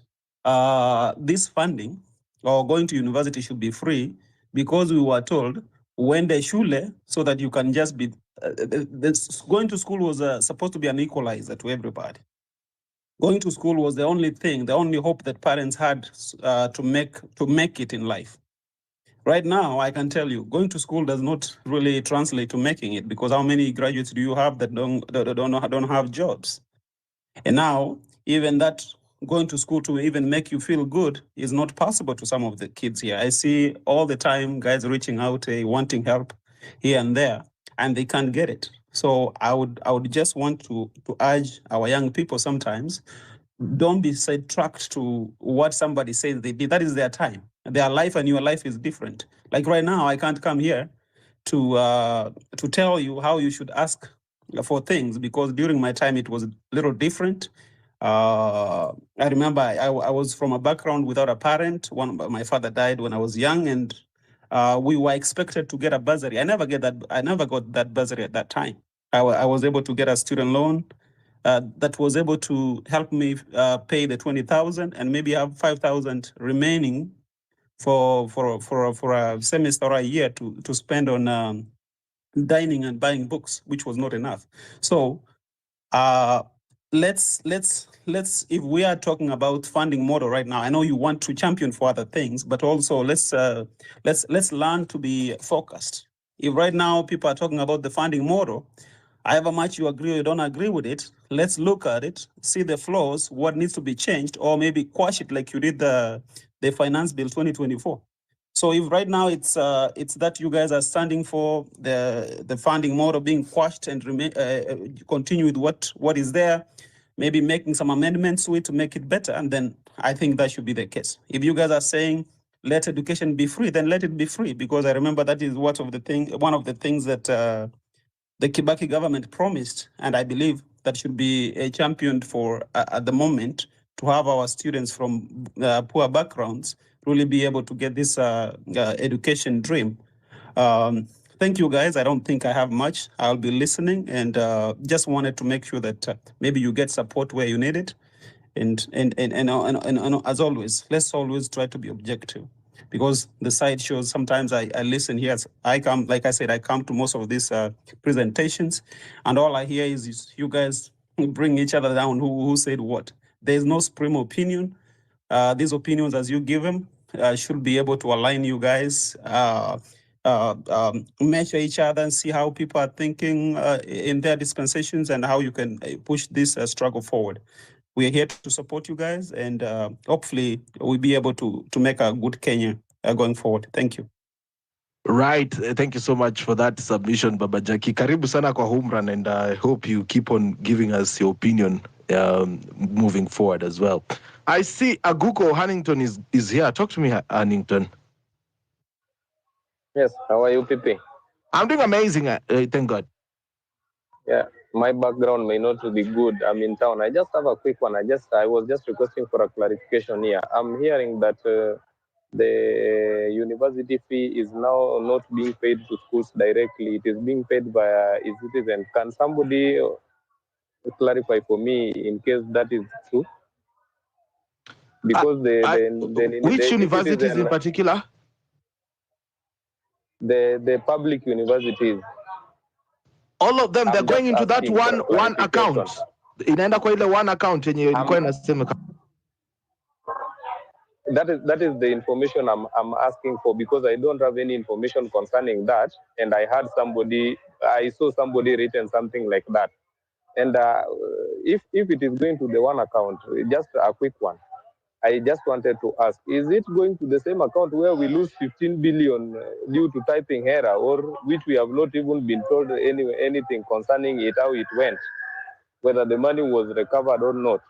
this funding or going to university should be free, because we were told when the shule, so that you can just be, going to school was supposed to be an equalizer to everybody. Going to school was the only thing, the only hope that parents had to make it in life. Right now, I can tell you, going to school does not really translate to making it, because how many graduates do you have that don't have jobs? And now, even that going to school to even make you feel good is not possible to some of the kids here. I see all the time guys reaching out, wanting help here and there, and they can't get it. So I would just want to urge our young people sometimes, don't be sidetracked to what somebody says they did. That is their time. Their life and your life is different. Like right now, I can't come here to tell you how you should ask for things, because during my time it was a little different. I remember I was from a background without a parent. My father died when I was young, and we were expected to get a bursary. I never got that bursary at that time. I was able to get a student loan that was able to help me pay the 20,000 and maybe have 5,000 remaining for a semester or a year to spend on dining and buying books, which was not enough. So let's if we are talking about funding model right now, I know you want to champion for other things, but also let's learn to be focused. If right now people are talking about the funding model, however much you agree or you don't agree with it, let's look at it, see the flaws, what needs to be changed, or maybe quash it like you did the Finance Bill 2024. So if right now it's that you guys are standing for the funding model being quashed and continue with what is there, maybe making some amendments to it to make it better, and then I think that should be the case. If you guys are saying let education be free, then let it be free, because I remember that is one of the things that the Kibaki government promised, and I believe that should be championed for at the moment, to have our students from poor backgrounds really be able to get this education dream. Thank you, guys. I don't think I have much. I'll be listening, and just wanted to make sure that maybe you get support where you need it. And as always, let's always try to be objective, because the side shows sometimes I listen here. I come, like I said, I come to most of these presentations, and all I hear is you guys bring each other down. Who said what? There's no supreme opinion. These opinions, as you give them, should be able to align you guys, measure each other and see how people are thinking in their dispensations and how you can push this struggle forward. We are here to support you guys, and hopefully we'll be able to make a good Kenya going forward. Thank you. Right. Thank you so much for that submission, Baba Jackie. Karibu sana kwa Humran, and I hope you keep on giving us your opinion moving forward as well. I see Aguko Hannington is here. Talk to me, Hannington. Yes, how are you, Pipi? I'm doing amazing, thank God. Yeah, my background may not be good. I'm in town. I just have a quick one. I was just requesting for a clarification here. I'm hearing that the university fee is now not being paid to schools directly. It is being paid by a citizen. Can somebody clarify for me in case that is true? Because which universities in particular? The public universities. All of them, they're going into that one account. Inaenda kwa ile one account yenye ilikuwa inasema. That is the information I'm asking for, because I don't have any information concerning that, and I saw somebody written something like that. And if it is going to the one account, just a quick one, I just wanted to ask, is it going to the same account where we lose 15 billion due to typing error, or which we have not even been told anything concerning it, how it went, whether the money was recovered or not?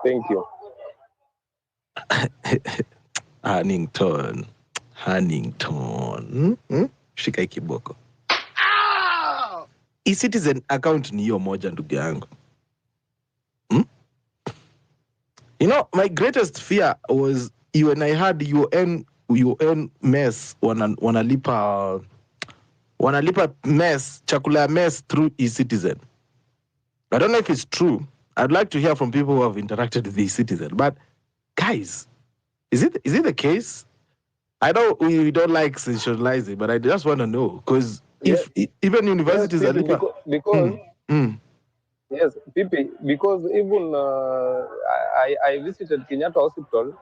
Thank you. Hannington. Shikai kiboko. E-Citizen account ni hiyo moja, ndugu yangu. You know, my greatest fear was when I had UN mess wanalipa mess, chakula mess through E-Citizen. I don't know if it's true. I'd like to hear from people who have interacted with E-Citizen. But guys, is it the case? I know we don't like sensationalizing, but I just want to know, because even universities are because yes, Pipi, because even I visited Kenyatta Hospital.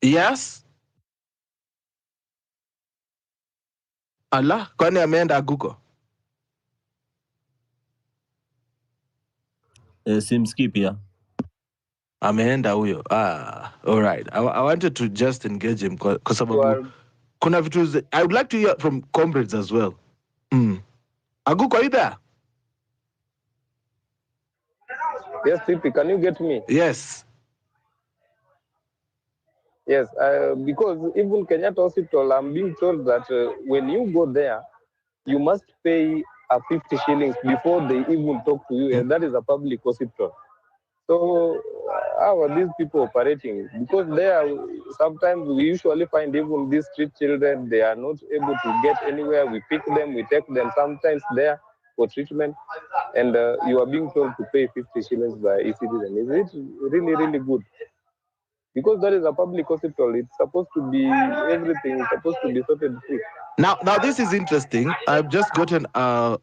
Yes. Allah, kwani ameenda Aguko? Simski pia. Ameenda huyo. All right. I wanted to just engage him kwa sababu kuna vitu I would like to hear from comrades as well. Aguko, are you there? Yes, Pipi, can you get me? Yes. Yes, because even Kenyatta Hospital, I'm being told that when you go there, you must pay 50 shillings before they even talk to you, and that is a public hospital. So how are these people operating? Because there, sometimes we usually find even these street children, they are not able to get anywhere. We pick them, we take them sometimes there for treatment, and you are being told to pay 50 shillings by e-citizen. Is it really, really good? Because that is a public hospital, it's supposed to be everything, it's supposed to be sorted free. Now this is interesting. I've just gotten a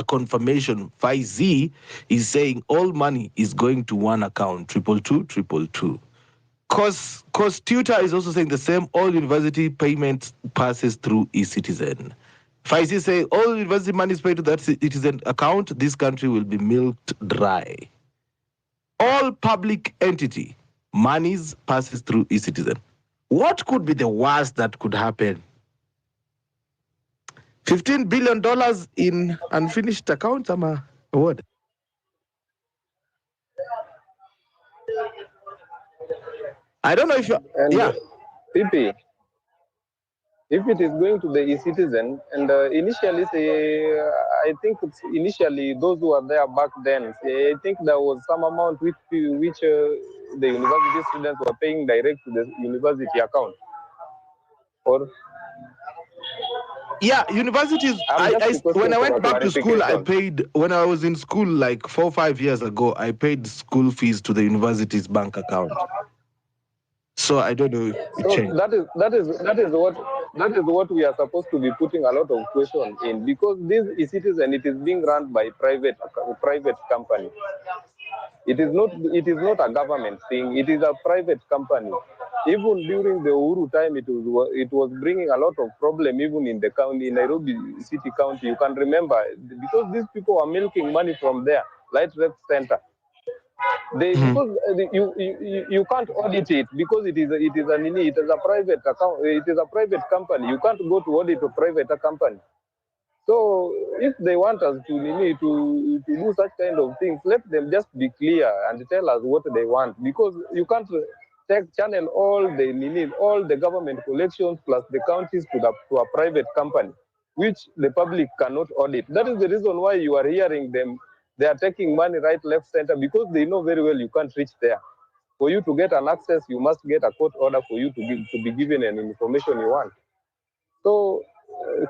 confirmation. 5Z is saying all money is going to one account, 22222. Cause Tutor is also saying the same. All university payment passes through e-Citizen. 5Z saying all university money is paid to that citizen account. This country will be milked dry. All public entity monies passes through e-Citizen. What could be the worst that could happen? $15 billion in unfinished accounts, ama what? I don't know if you. Yeah. Pipi, if it is going to the e-Citizen, and initially, I think initially those who were there back then, I think there was some amount which the university students were paying direct to the university account. Or Yeah, universities. I'm just When requesting I for went a back to school, I clarification. paid. When I was in school, like 4 or 5 years ago, I paid school fees to the university's bank account. So I don't know if it So changed. that is what we are supposed to be putting a lot of questions in, because this is citizen, it is being run by private company. It is not a government thing. It is a private company. Even during the Uhuru time, it was bringing a lot of problem even in the county, in Nairobi City County. You can remember, because these people are milking money from there, Light Left Center. Because you can't audit it, because it is a private account. It is a private company. You can't go to audit a private company. So if they want us to do such kind of things, let them just be clear and tell us what they want, because you can't channel all the government collections plus the counties to a private company, which the public cannot audit. That is the reason why you are hearing them. They are taking money right, left, center, because they know very well you can't reach there. For you to get an access, you must get a court order for you to be given an information you want. So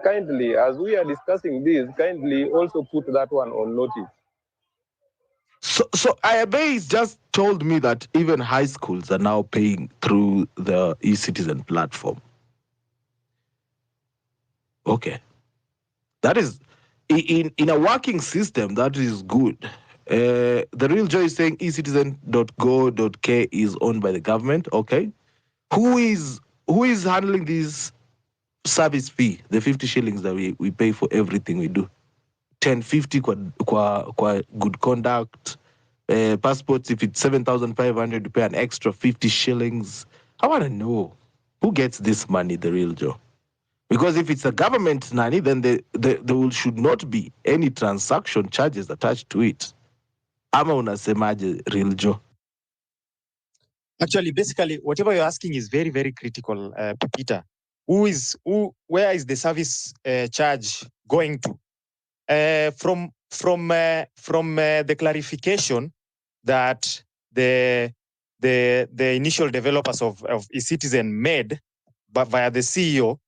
kindly, as we are discussing this, kindly also put that one on notice. So Ayabe just told me that even high schools are now paying through the e-citizen platform. Okay, that is in a working system. That is good. The Real Joy is saying ecitizen.go.k is owned by the government. Okay, who is handling this service fee? The 50 shillings that we pay for everything we do. 1050 kwa good conduct. Passports, if it's 7,500, you pay an extra 50 shillings. I want to know who gets this money, the Real Joe. Because if it's a government nanny, then there should not be any transaction charges attached to it. Ama unasemaje, Real Joe? Actually, basically, whatever you're asking is very, very critical, Peter. Where is the service charge going to? From the clarification that the initial developers of eCitizen made, but via the CEO,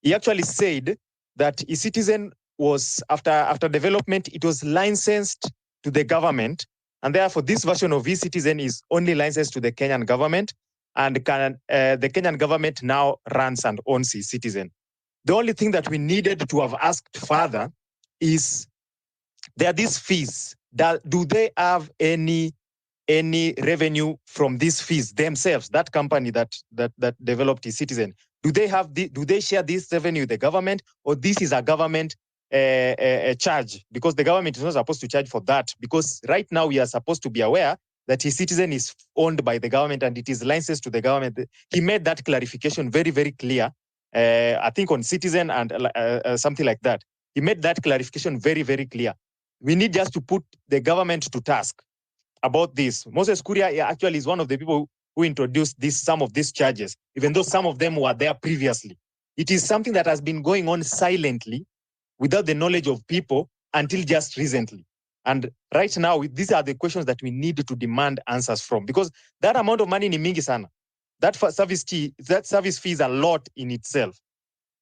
he actually said that eCitizen was after development, it was licensed to the government, and therefore this version of eCitizen is only licensed to the Kenyan government, and the Kenyan government now runs and owns eCitizen. The only thing that we needed to have asked further is, there are these fees. Do they have any revenue from these fees themselves? That company that developed eCitizen, do they share this revenue with the government, or this is a government charge? Because the government is not supposed to charge for that. Because right now we are supposed to be aware that eCitizen is owned by the government and it is licensed to the government. He made that clarification very, very clear. I think on Citizen and something like that. He made that clarification very, very clear. We need just to put the government to task about this. Moses Kuria actually is one of the people who introduced some of these charges, even though some of them were there previously. It is something that has been going on silently without the knowledge of people until just recently. And right now, these are the questions that we need to demand answers from, because that amount of money ni mingi sana. That service fee is a lot in itself.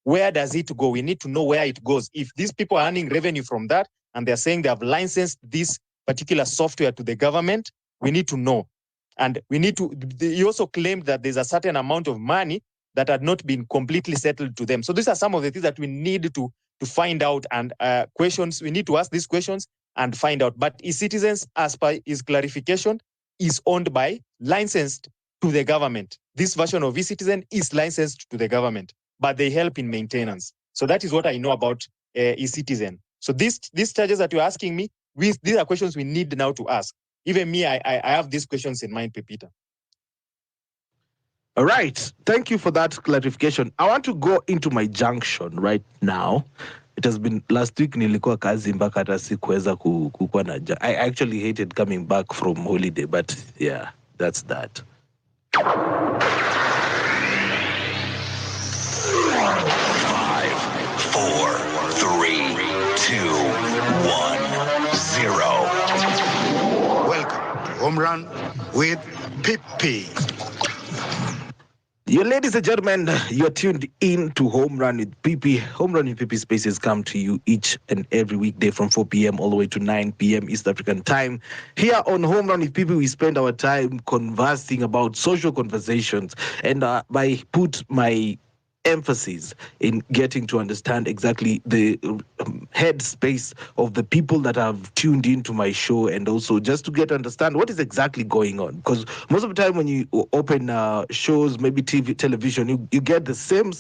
Where does it go? We need to know where it goes. If these people are earning revenue from that, and they're saying they have licensed this particular software to the government, we need to know. And we need to, he also claimed that there's a certain amount of money that had not been completely settled to them. So these are some of the things that we need to find out, and questions, we need to ask these questions and find out. But eCitizens, as per his clarification, is owned by, licensed to the government. This version of eCitizen is licensed to the government, but they help in maintenance. So that is what I know about eCitizen. So these charges that you're asking me, these are questions we need now to ask. Even me, I have these questions in mind, Pepita. All right. Thank you for that clarification. I want to go into my junction right now. It has been last week nilikuwa kazi mpaka hata sikuweza kukuwa na I actually hated coming back from holiday, but yeah, that's that. 5, 4, 3, 2, 1, 0. Welcome to Home Run with Pippi. You ladies and gentlemen, you're tuned in to Home Run with PP. Home Run with PP spaces come to you each and every weekday from 4 p.m. all the way to 9 p.m. East African time. Here on Home Run with PP, we spend our time conversing about social conversations. And I put my emphasis in getting to understand exactly the headspace of the people that have tuned into my show, and also just to get to understand what is exactly going on, because most of the time when you open shows, maybe television, you get the same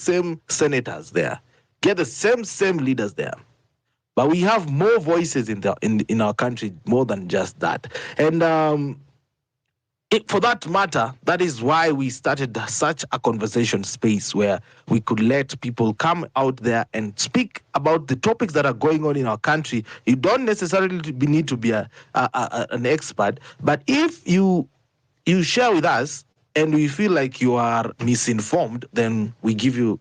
senators there, get the same leaders there, but we have more voices in our country, more than just that. And for that matter, that is why we started such a conversation space where we could let people come out there and speak about the topics that are going on in our country. You don't necessarily need to be an expert, but if you share with us and we feel like you are misinformed, then we give you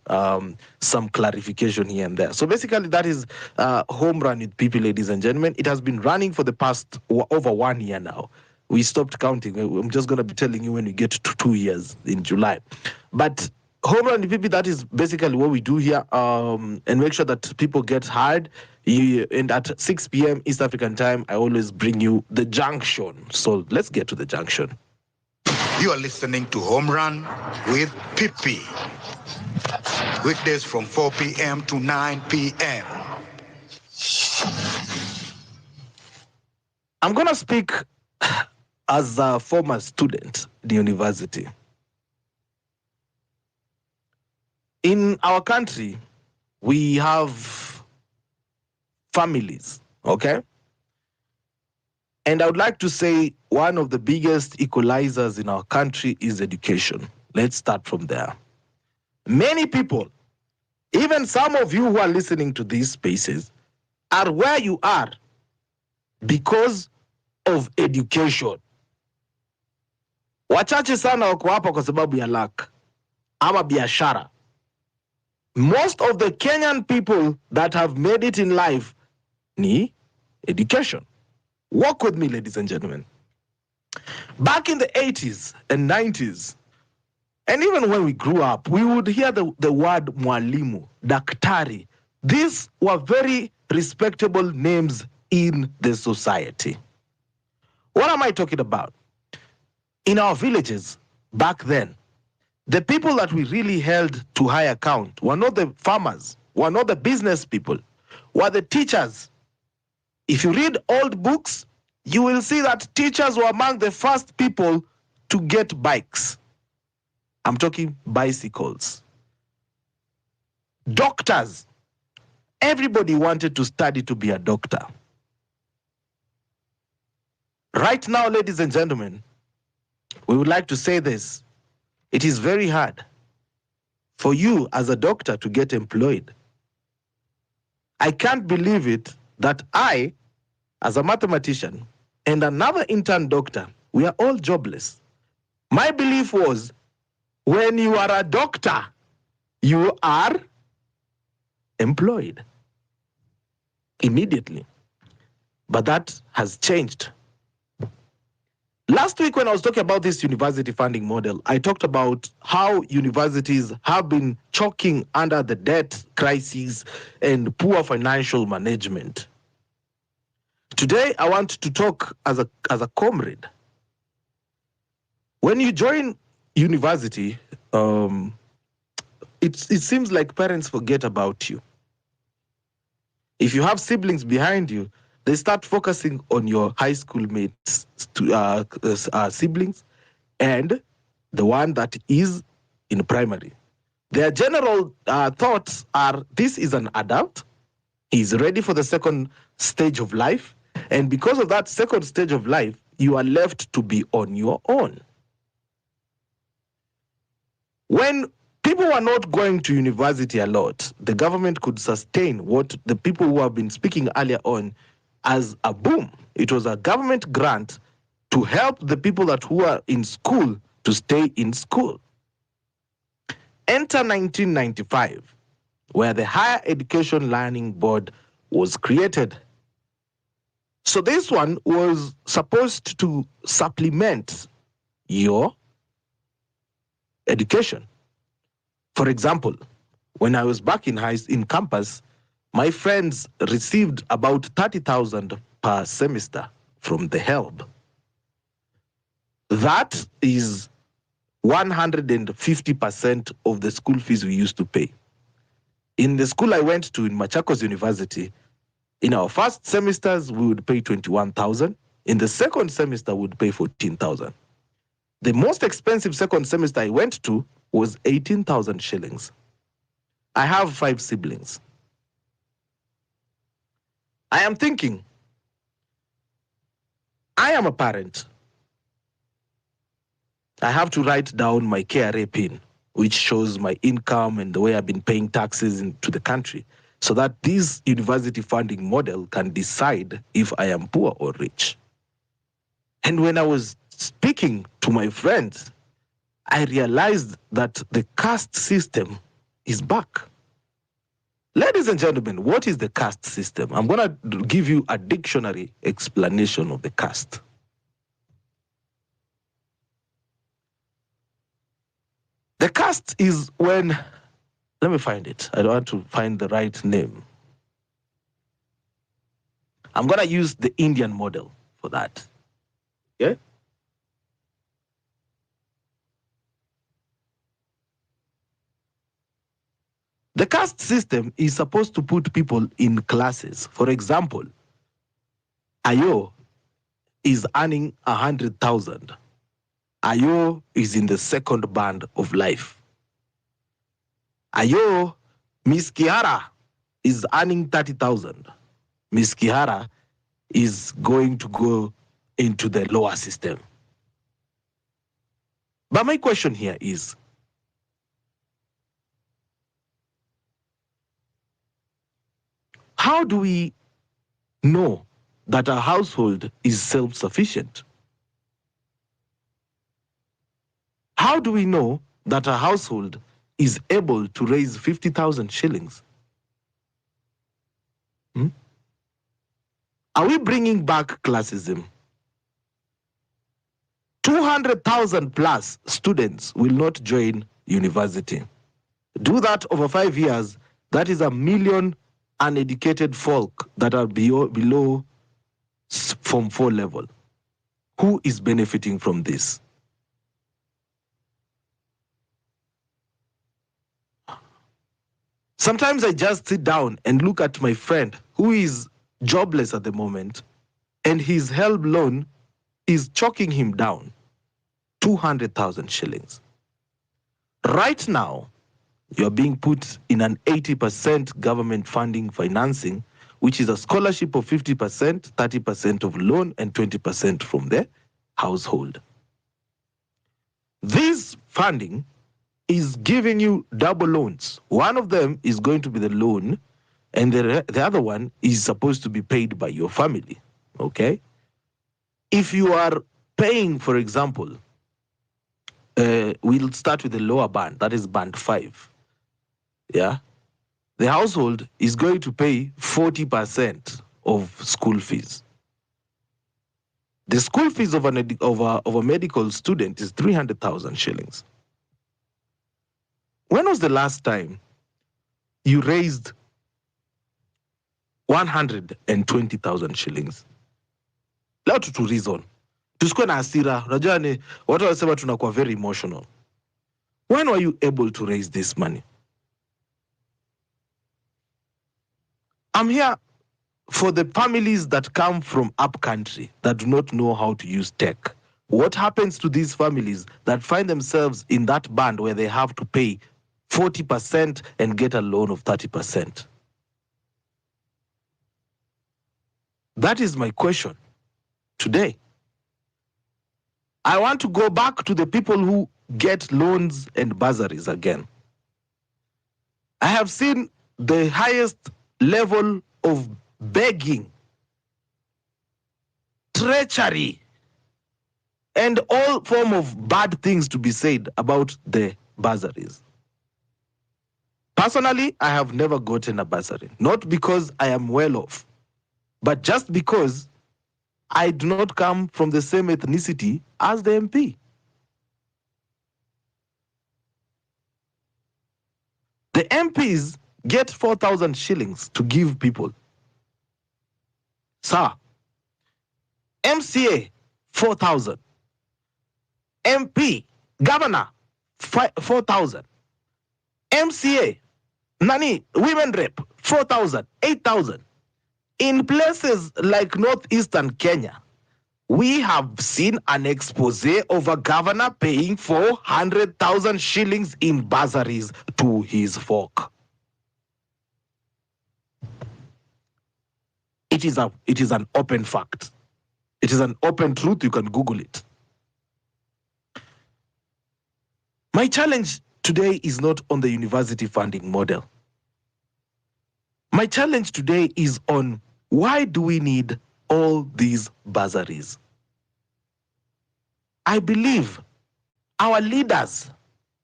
some clarification here and there. So basically, that is Home Run with People, ladies and gentlemen. It has been running for the past over 1 year now. We stopped counting. I'm just going to be telling you when we get to 2 years in July. But Home Run with People, that is basically what we do here, and make sure that people get hired. And at 6 p.m. East African time, I always bring you the junction. So let's get to the junction. You are listening to Home Run with Pippi. Weekdays from 4 p.m. to 9 p.m. I'm going to speak as a former student at the university. In our country, we have families, okay? And I would like to say one of the biggest equalizers in our country is education. Let's start from there. Many people, even some of you who are listening to these spaces, are where you are because of education. Wachache sana wako hapa kwa sababu ya luck ama biashara. Most of the Kenyan people that have made it in life need education. Walk with me, ladies and gentlemen. Back in the 80s and 90s, and even when we grew up, we would hear the word mwalimu, daktari. These were very respectable names in the society. What am I talking about? In our villages back then, the people that we really held to high account were not the farmers, were not the business people, were the teachers. If you read old books, you will see that teachers were among the first people to get bikes. I'm talking bicycles. Doctors. Everybody wanted to study to be a doctor. Right now, ladies and gentlemen, we would like to say this. It is very hard for you as a doctor to get employed. I can't believe it that I, as a mathematician, and another intern doctor, we are all jobless. My belief was, when you are a doctor, you are employed immediately. But that has changed. Last week when I was talking about this university funding model, I talked about how universities have been choking under the debt crisis and poor financial management. Today, I want to talk as a comrade. When you join university, it seems like parents forget about you. If you have siblings behind you, they start focusing on your high school mates, siblings, and the one that is in primary. Their general thoughts are, this is an adult, he's ready for the second stage of life, and because of that second stage of life, you are left to be on your own. When people were not going to university a lot, the government could sustain what the people who have been speaking earlier on as a boom. It was a government grant to help the people who are in school to stay in school. Enter 1995, where the Higher Education Learning Board was created. So this one was supposed to supplement your education. For example, when I was back in campus, my friends received about 30,000 per semester from the HELB. That is 150% of the school fees we used to pay. In the school I went to in Machakos University, in our first semesters, we would pay 21,000. In the second semester, we would pay 14,000. The most expensive second semester I went to was 18,000 shillings. I have 5 siblings. I am thinking, I am a parent. I have to write down my KRA PIN, which shows my income and the way I've been paying taxes into the country, so that this university funding model can decide if I am poor or rich. And when I was speaking to my friends, I realized that the caste system is back. Ladies and gentlemen, what is the caste system? I'm going to give you a dictionary explanation of the caste. The caste is when, let me find it. I don't want to find the right name. I'm going to use the Indian model for that. Yeah? The caste system is supposed to put people in classes. For example, Ayo is earning 100,000. Ayo is in the second band of life. Ayo, Miss Kihara is earning 30,000. Miss Kihara is going to go into the lower system. But my question here is, how do we know that a household is self-sufficient? How do we know that a household is able to raise 50,000 shillings? Are we bringing back classism? 200,000 plus students will not join university. Do that over 5 years, that is 1 million uneducated folk that are below Form 4 level. Who is benefiting from this? Sometimes I just sit down and look at my friend who is jobless at the moment, and his HELB loan is choking him down. 200,000 shillings. Right now, you're being put in an 80% government funding financing, which is a scholarship of 50%, 30% of loan, and 20% from the household. This funding is giving you double loans. One of them is going to be the loan, and the other one is supposed to be paid by your family, okay? If you are paying, for example, we'll start with the lower band, that is band 5. Yeah, the household is going to pay 40% of school fees. The school fees of a medical student is 300,000 shillings. When was the last time you raised 120,000 shillings? Leo to reason. Tusikuwe na hasira. Unajua ni watu wanasema tunakuwa very emotional. When were you able to raise this money? I'm here for the families that come from up country that do not know how to use tech. What happens to these families that find themselves in that band where they have to pay 40% and get a loan of 30%? That is my question today. I want to go back to the people who get loans and bursaries again. I have seen the highest level of begging, treachery, and all form of bad things to be said about the bursaries. Personally, I have never gotten a bursary, not because I am well off, but just because I do not come from the same ethnicity as the MP. The MPs get 4,000 shillings to give people. Sir, MCA, 4,000. MP, governor, 4,000. MCA, Nani, women rep, 4,000, 8,000. In places like northeastern Kenya, we have seen an expose of a governor paying 400,000 shillings in bursaries to his folk. It is an open fact. It is an open truth. You can Google it. My challenge today is not on the university funding model. My challenge today is on why do we need all these bursaries? I believe our leaders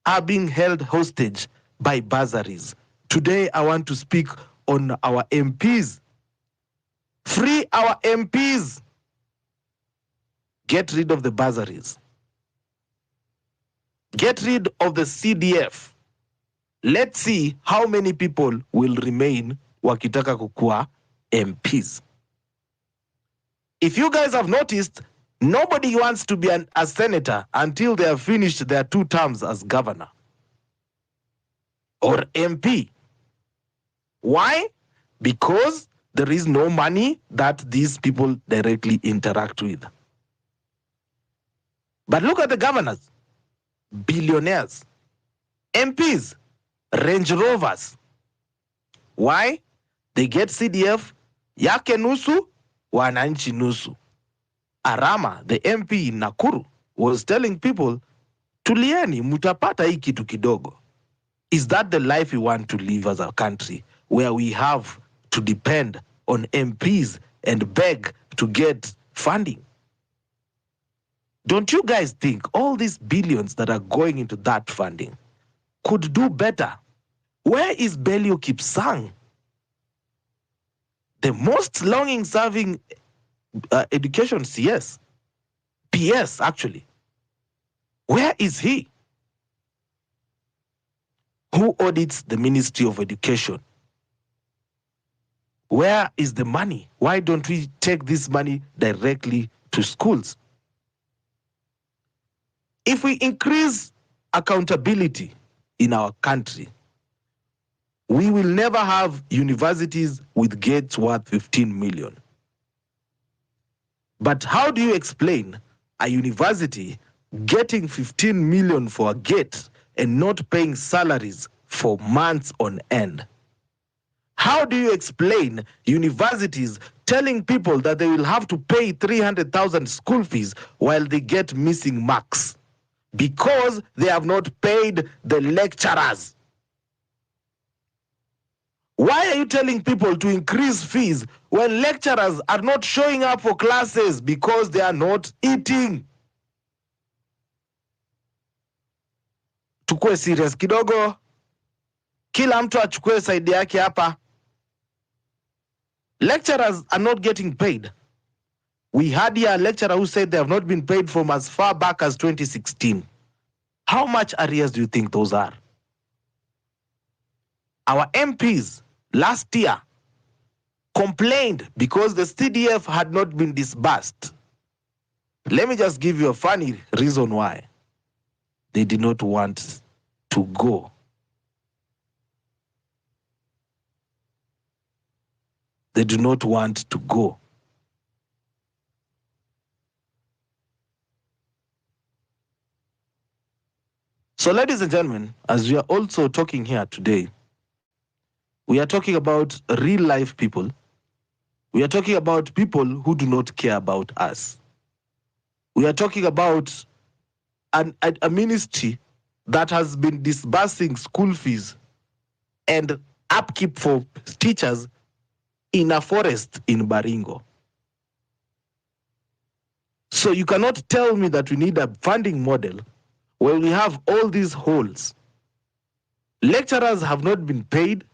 are being held hostage by bursaries. Today, I want to speak on our MPs. Free our MPs. Get rid of the bursaries. Get rid of the CDF. Let's see how many people will remain wakitaka kukua MPs. If you guys have noticed, nobody wants to be a senator until they have finished their 2 terms as governor or MP. Why? Because there is no money that these people directly interact with. But look at the governors, billionaires, MPs, Range Rovers. Why? They get CDF, yake nusu, wananchi nusu. Arama, the MP in Nakuru, was telling people, tulieni, mutapata hii kitu kidogo. Is that the life we want to live as a country, where we have to depend on MPs and beg to get funding? Don't you guys think all these billions that are going into that funding could do better? Where is Belio Kipsang? The most longing-serving education CS, PS actually. Where is he? Who audits the Ministry of Education? Where is the money? Why don't we take this money directly to schools? If we increase accountability in our country, we will never have universities with gates worth 15 million. But how do you explain a university getting 15 million for a gate and not paying salaries for months on end? How do you explain universities telling people that they will have to pay 300,000 school fees while they get missing marks because they have not paid the lecturers? Why are you telling people to increase fees when lecturers are not showing up for classes because they are not eating? Tukue serious kidogo. Kila mtu achukue side yake hapa. Lecturers are not getting paid. We had here a lecturer who said they have not been paid from as far back as 2016. How much arrears do you think those are? Our MPs last year complained because the CDF had not been disbursed. Let me just give you a funny reason why. They did not want to go. They do not want to go. So, ladies and gentlemen, as we are also talking here today, we are talking about real life people. We are talking about people who do not care about us. We are talking about a ministry that has been disbursing school fees and upkeep for teachers in a forest in Baringo. So you cannot tell me that we need a funding model where we have all these holes. Lecturers have not been paid.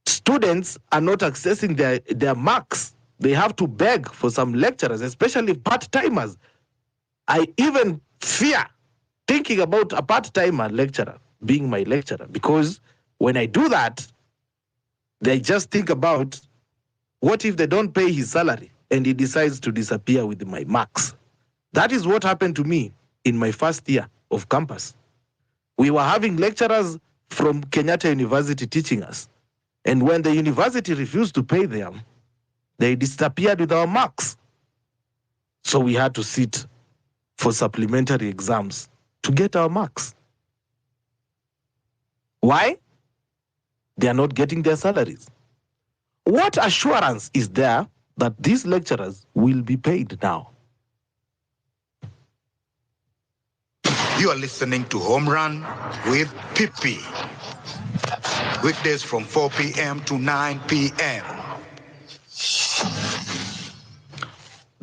Students are not accessing their marks. They have to beg for some lecturers, especially part-timers. I even fear thinking about a part-timer lecturer being my lecturer, because when I do that, they just think about what if they don't pay his salary and he decides to disappear with my marks. That is what happened to me in my first year of campus. We were having lecturers from Kenyatta University teaching us. And when the university refused to pay them, they disappeared with our marks. So we had to sit for supplementary exams to get our marks. Why? They are not getting their salaries. What assurance is there that these lecturers will be paid now? You are listening to Home Run with Pippi. Weekdays from 4 p.m. to 9 p.m.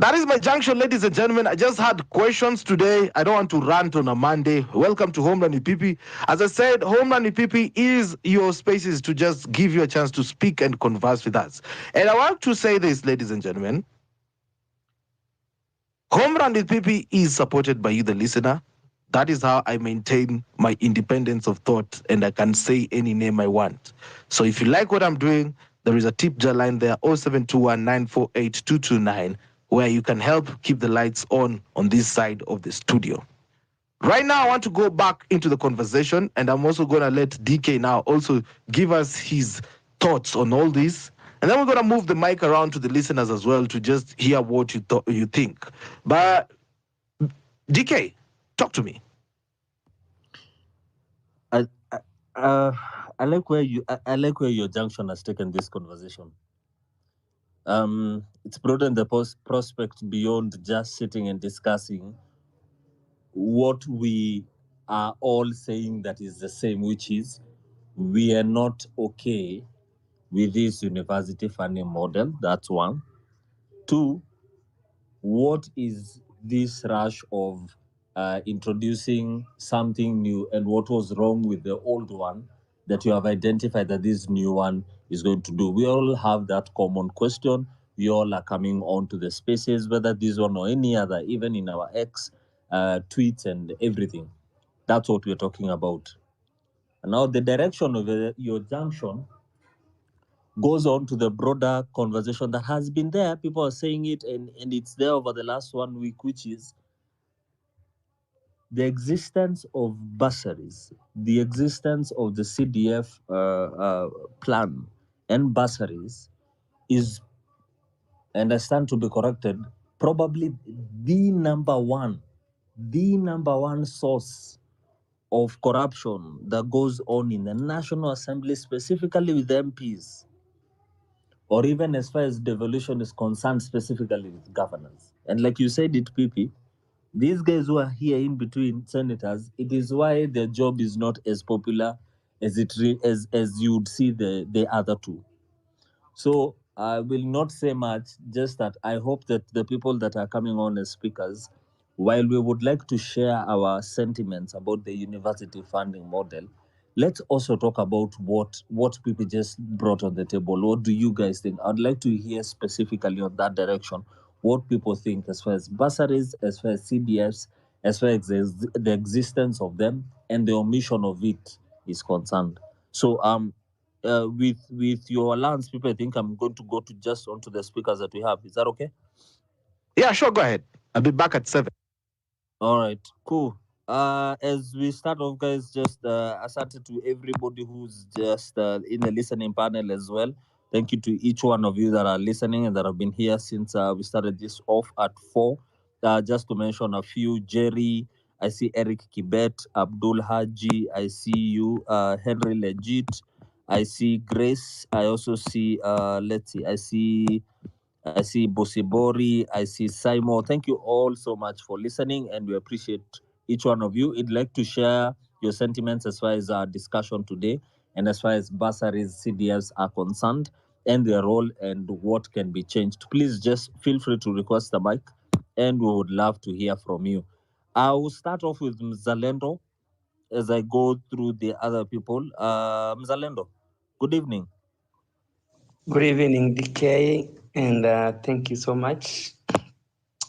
That is my junction, ladies and gentlemen. I just had questions today. I don't want to rant on a Monday. Welcome to Home Run with Pippi. As I said, Home Run with Pippi is your spaces to just give you a chance to speak and converse with us. And I want to say this, ladies and gentlemen. Home Run with Pippi is supported by you, the listener. That is how I maintain my independence of thought, and I can say any name I want. So if you like what I'm doing, there is a tip jar line there, 0721 948 229, where you can help keep the lights on this side of the studio. Right now, I want to go back into the conversation, and I'm also going to let DK now also give us his thoughts on all this. And then we're going to move the mic around to the listeners as well to just hear what you think. But DK, talk to me. I like where your junction has taken this conversation. It's broadened the prospect beyond just sitting and discussing what we are all saying that is the same, which is we are not okay with this university funding model. That's one. Two, what is this rush of introducing something new, and what was wrong with the old one that you have identified that this new one is going to do? We all have that common question. We all are coming on to the spaces, whether this one or any other, even in our X tweets and everything. That's what we're talking about. And now the direction of your junction goes on to the broader conversation that has been there. People are saying it, and it's there over the last 1 week, which is the existence of bursaries, the existence of the CDF plan and bursaries is, and I stand to be corrected, probably the number one source of corruption that goes on in the National Assembly, specifically with MPs, or even as far as devolution is concerned, specifically with governance. And like you said it, PP, these guys who are here in between senators, it is why their job is not as popular as as you would see the other two. So I will not say much, just that I hope that the people that are coming on as speakers, while we would like to share our sentiments about the university funding model, let's also talk about what people just brought on the table. What do you guys think? I'd like to hear specifically on that direction, what people think as far as bursaries, as far as CDFs, as far as the existence of them and the omission of it is concerned. So with your allowance, people, I think I'm going to go to just onto the speakers that we have. Is that okay? Yeah, sure. Go ahead. I'll be back at 7. All right, cool. As we start off, guys, just asante to everybody who's just in the listening panel as well. Thank you to each one of you that are listening and that have been here since we started this off at 4. Just to mention a few: Jerry, I see Eric Kibet, Abdul Haji, I see you, Henry Legit, I see Grace, I also see let's see, I see Bosibori, I see Simon. Thank you all so much for listening, and we appreciate each one of you. I'd like to share your sentiments as far as our discussion today, and as far as bursaries, CDFs are concerned, and their role and what can be changed. Please just feel free to request the mic, and we would love to hear from you. I will start off with Mzalendo as I go through the other people. Mzalendo, good evening. Good evening, DK, and thank you so much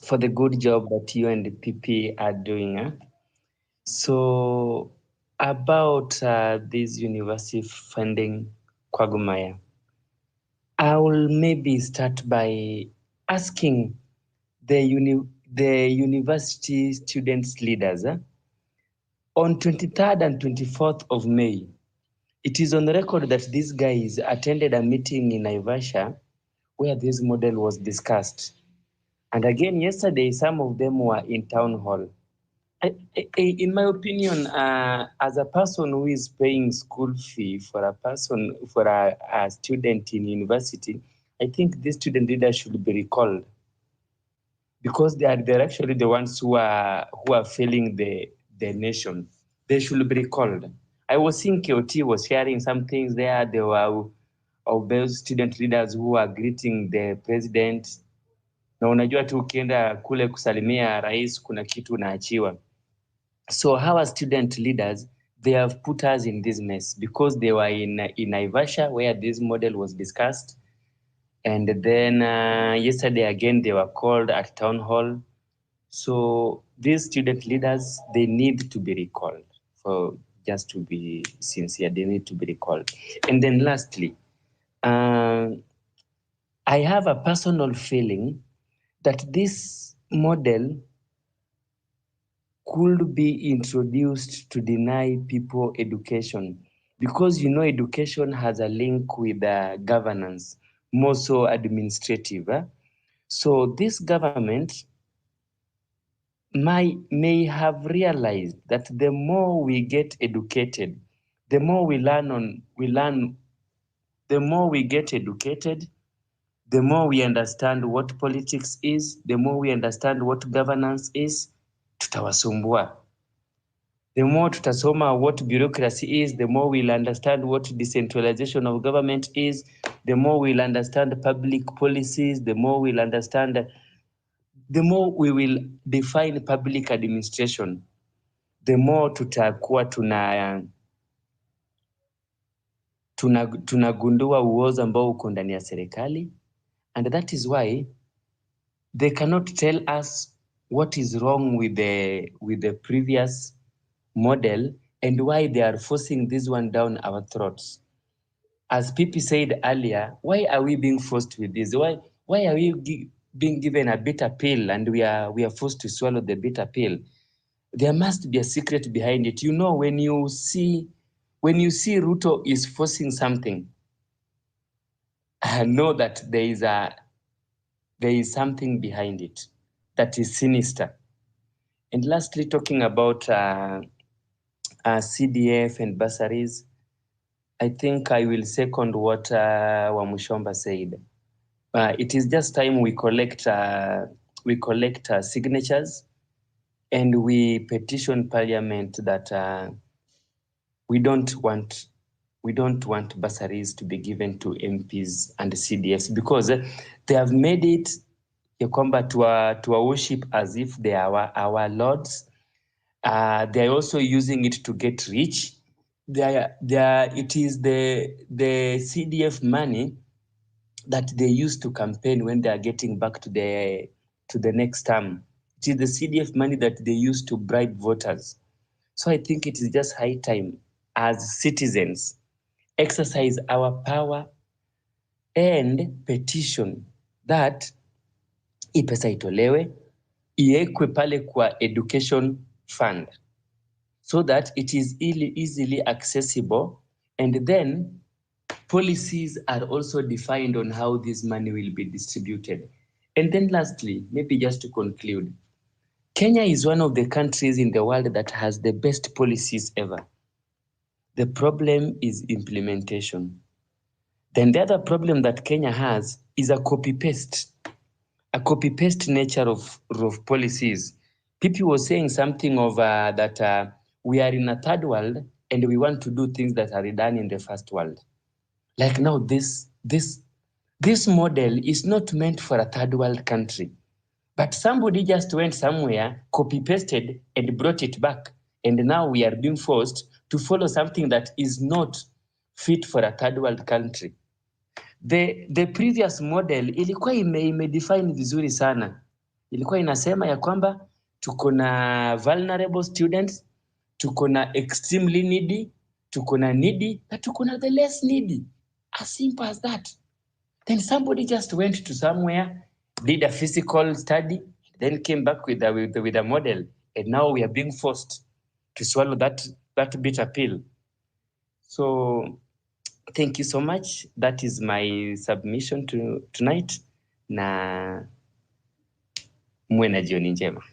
for the good job that you and the PP are doing. So about this university funding quagmire, I will maybe start by asking the university students leaders. On 23rd and 24th of May, it is on the record that these guys attended a meeting in Naivasha where this model was discussed. And again, yesterday, some of them were in town hall. In my opinion, as a person who is paying school fee for a student in university, I think these student leaders should be recalled, because they're actually the ones who are failing the nation. They should be recalled. I was seeing KOT was sharing some things there. There were of those student leaders who are greeting the president. Na unajua tu ukienda kule kusalimia rais kuna kitu unaachiwa. So our student leaders, they have put us in this mess because they were in Naivasha where this model was discussed. And then yesterday again, they were called at town hall. So these student leaders, they need to be recalled. For just to be sincere, they need to be recalled. And then lastly, I have a personal feeling that this model could be introduced to deny people education, because education has a link with governance, more so administrative. So this government may have realized that the more we get educated, the more we learn, the more we get educated, the more we understand what politics is, the more we understand what governance is, tutawasumbua. The more tutasoma what bureaucracy is, the more we'll understand what decentralization of government is, the more we'll understand public policies, the more we'll understand, the more we will define public administration, the more tutakuwa tunagundua uozo ambao uko ndani ya serikali. And that is why they cannot tell us what is wrong with the previous model and why they are forcing this one down our throats. As Pipi said earlier, why are we being forced with this? Why are we being given a bitter pill and we are forced to swallow the bitter pill? There must be a secret behind it. When you see Ruto is forcing something, I know that there is something behind it that is sinister. And lastly, talking about CDF and bursaries, I think I will second what Wamushomba said. It is just time we collect signatures and we petition Parliament that we don't want bursaries to be given to MPs and CDFs, because they have made it to worship as if they are our lords. They are also using it to get rich. It is the CDF money that they use to campaign when they are getting back to the next term. It is the CDF money that they use to bribe voters. So I think it is just high time as citizens exercise our power and petition that hii pesa itolewe, iwekwe pale kwa education fund, so that it is easily accessible, and then policies are also defined on how this money will be distributed. And then lastly, maybe just to conclude, Kenya is one of the countries in the world that has the best policies ever. The problem is implementation. Then the other problem that Kenya has is a copy-paste nature of policies. People were saying something of that we are in a third world and we want to do things that are done in the first world. Like now, this model is not meant for a third world country, but somebody just went somewhere, copy-pasted and brought it back. And now we are being forced to follow something that is not fit for a third world country. The previous model ilikuwa imedefine vizuri sana. Ilikuwa inasema ya kwamba tuko na vulnerable students, tuko na extremely needy, tuko na needy, na tuko na the less needy. As simple as that. Then somebody just went to somewhere, did a physical study, then came back with a model, and now we are being forced to swallow that bitter pill. So thank you so much. That is my submission tonight. Na muwe na jioni njema.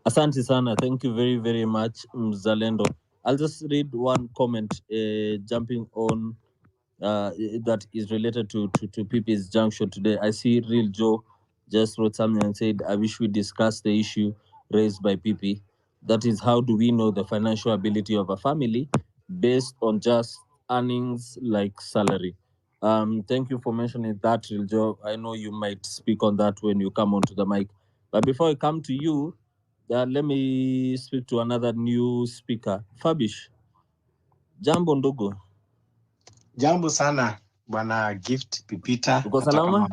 Asante sana. Thank you very, very much, Mzalendo. I'll just read one comment jumping on that is related to Pipi's junction today. I see Real Joe just wrote something and said, I wish we discuss the issue raised by Pipi. That is, how do we know the financial ability of a family based on just earnings like salary? Thank you for mentioning that, Real Joe. I know you might speak on that when you come onto the mic. But before I come to you, let me speak to another new speaker. Fabish, jambo ndugu. Jambo sana bwana Gift Pipita. Uko salama?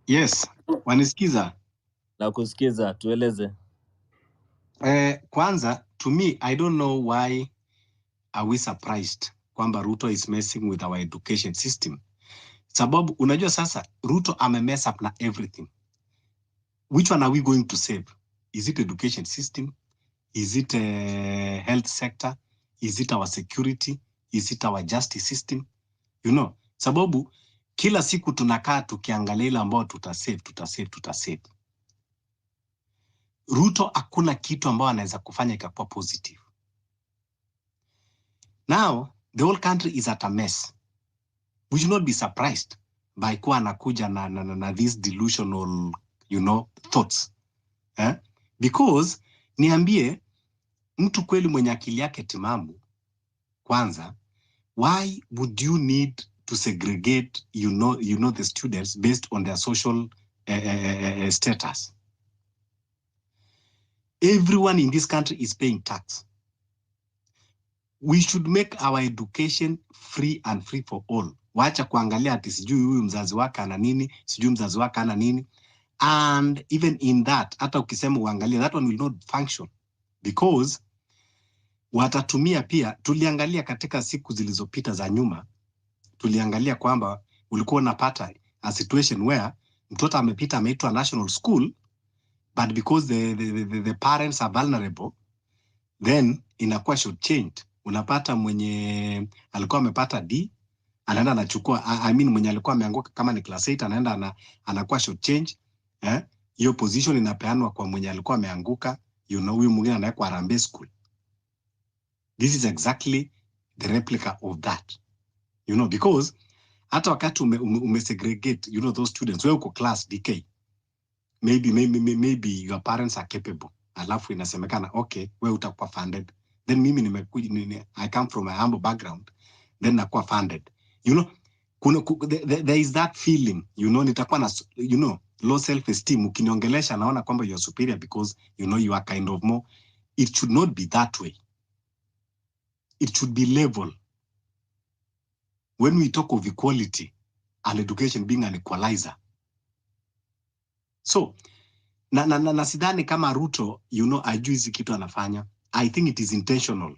Yes, wanisikiza? Na kusikiza, tueleze. Kwanza, to me, I don't know why are we surprised kwamba Ruto is messing with our education system. Sababu, unajua sasa, Ruto mess up na everything. Which one are we going to save? Is it education system? Is it health sector? Is it our security? Is it our justice system? You know, sababu, kila siku tunakaa tukiangalia ile ambao tutasave. Ruto hakuna kitu ambao anaweza kufanya ikakuwa positive. Now, the whole country is at a mess. We should not be surprised by kuwa anakuja na these delusional, thoughts. Because, niambie, mtu kweli mwenye akili yake timamu, kwanza, why would you need to segregate, the students based on their social status? Everyone in this country is paying tax. We should make our education free and free for all. Wacha kuangalia ati sijui huyu mzazi wake ana nini, sijui mzazi wake ana nini. And even in that, hata ukisema uangalia, that one will not function. Because watatumia pia, tuliangalia katika siku zilizopita za nyuma, tuliangalia kwamba ulikuwa unapata a situation where mtoto amepita ameitwa national school, but because the parents are vulnerable, then inakuwa shortchanged. Unapata mwenye alikuwa amepata D, anaenda anachukua, mwenye alikuwa ameanguka kama ni class 8, anaenda anakuwa shortchanged. Hiyo position inapeanwa kwa mwenye alikuwa ameanguka, huyu mwingine anawekwa Harambee School. This is exactly the replica of that. Because hata wakati umesegregate, those students, wewe uko class DK, maybe your parents are capable. Alafu inasemekana, okay, wewe utakuwa funded. Then mimi I come from a humble background, then nakuwa funded. There is that feeling, nitakuwa na, low self-esteem. Ukiniongelesha naona kwamba you are superior because, you are kind of more. It should not be that way. It should be level. When we talk of equality and education being an equalizer. So, na sidhani kama Ruto, ajui hizi kitu anafanya. I think it is intentional.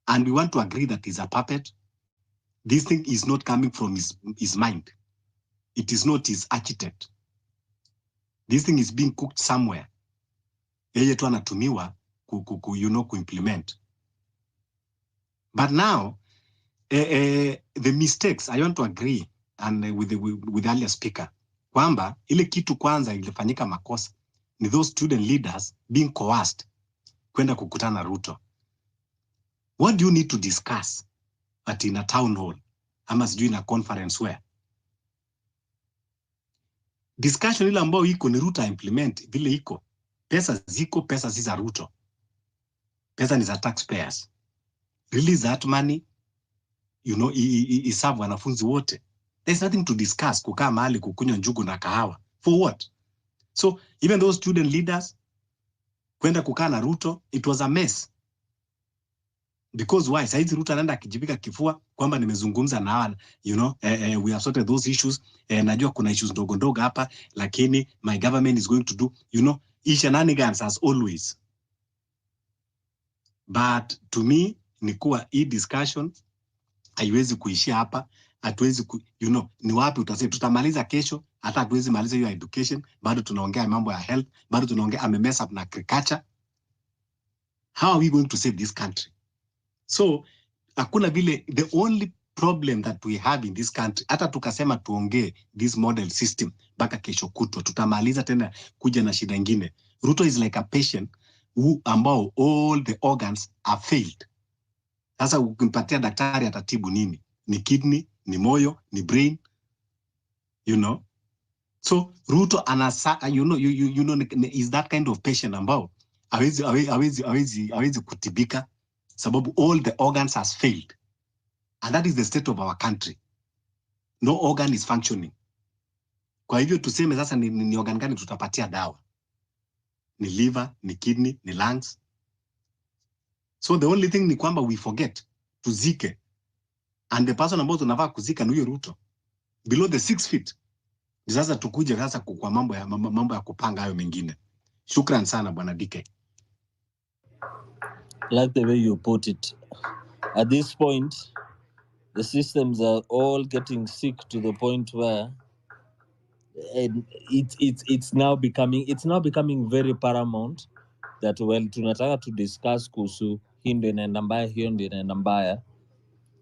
And we want to agree that he's a puppet. This thing is not coming from his mind. It is not his architect. This thing is being cooked somewhere. Yeye tu anatumiwa ku-implement. But now, the mistakes, I want to agree and with the earlier speaker, kwamba ile kitu kwanza ilifanyika makosa ni those student leaders being coerced kwenda kukutana Ruto. What do you need to discuss in a town hall ama sijui na conference where? Discussion ile ambayo iko ni Ruto implement vile iko. Pesa ziko, pesa si za Ruto. Pesa ni za taxpayers. Release that money, iserve wanafunzi wote. There's nothing to discuss kukaa mahali kukunywa njugu na kahawa. For what? So, even those student leaders kwenda kukaa na Ruto, it was a mess. Because why? Saizi Ruto anaenda akijibika kifua kwamba nimezungumza na hawa, we have sorted those issues. Najua kuna issues ndogo ndogo hapa, lakini my government is going to do, shenanigans as always. But to me, ni kuwa hii discussion haiwezi kuishia hapa, hatuwezi ni wapi utasema tutamaliza kesho, hata hatuwezi maliza hiyo education, bado tunaongea mambo ya health, bado tunaongea mess up na agriculture. How are we going to save this country? So hakuna vile, the only problem that we have in this country, hata tukasema tuongee this model system mpaka kesho kutwa, tutamaliza tena kuja na shida nyingine. Ruto is like a patient who ambao all the organs are failed. Sasa ukimpatia daktari atatibu nini? Ni kidney, ni moyo, ni brain, So Ruto anasa, is that kind of patient ambao hawezi kutibika sababu all the organs has failed. And that is the state of our country. No organ is functioning. Kwa hivyo tuseme sasa ni organ gani tutapatia dawa? Ni liver, ni kidney, ni lungs. So the only thing ni kwamba we forget tuzike. And the person ambao tunafaa kuzika ni huyo Ruto. Below the 6 feet. Sasa tukuje sasa kwa mambo ya kupanga hayo mengine. Shukran sana bwana DK. Like the way you put it. At this point, the systems are all getting sick to the point where it's now becoming very paramount that tunataka to discuss kuhusu hii ndio inaenda mbaya, hiyo ndio inaenda mbaya.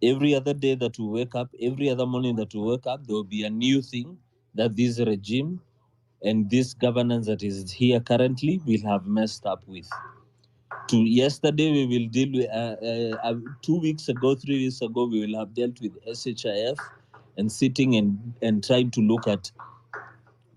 Every other day that we wake up, every other morning that we wake up, there will be a new thing that this regime and this governance that is here currently will have messed up with. Yesterday we will deal with 2 weeks ago, 3 weeks ago, we will have dealt with SHIF and sitting and trying to look at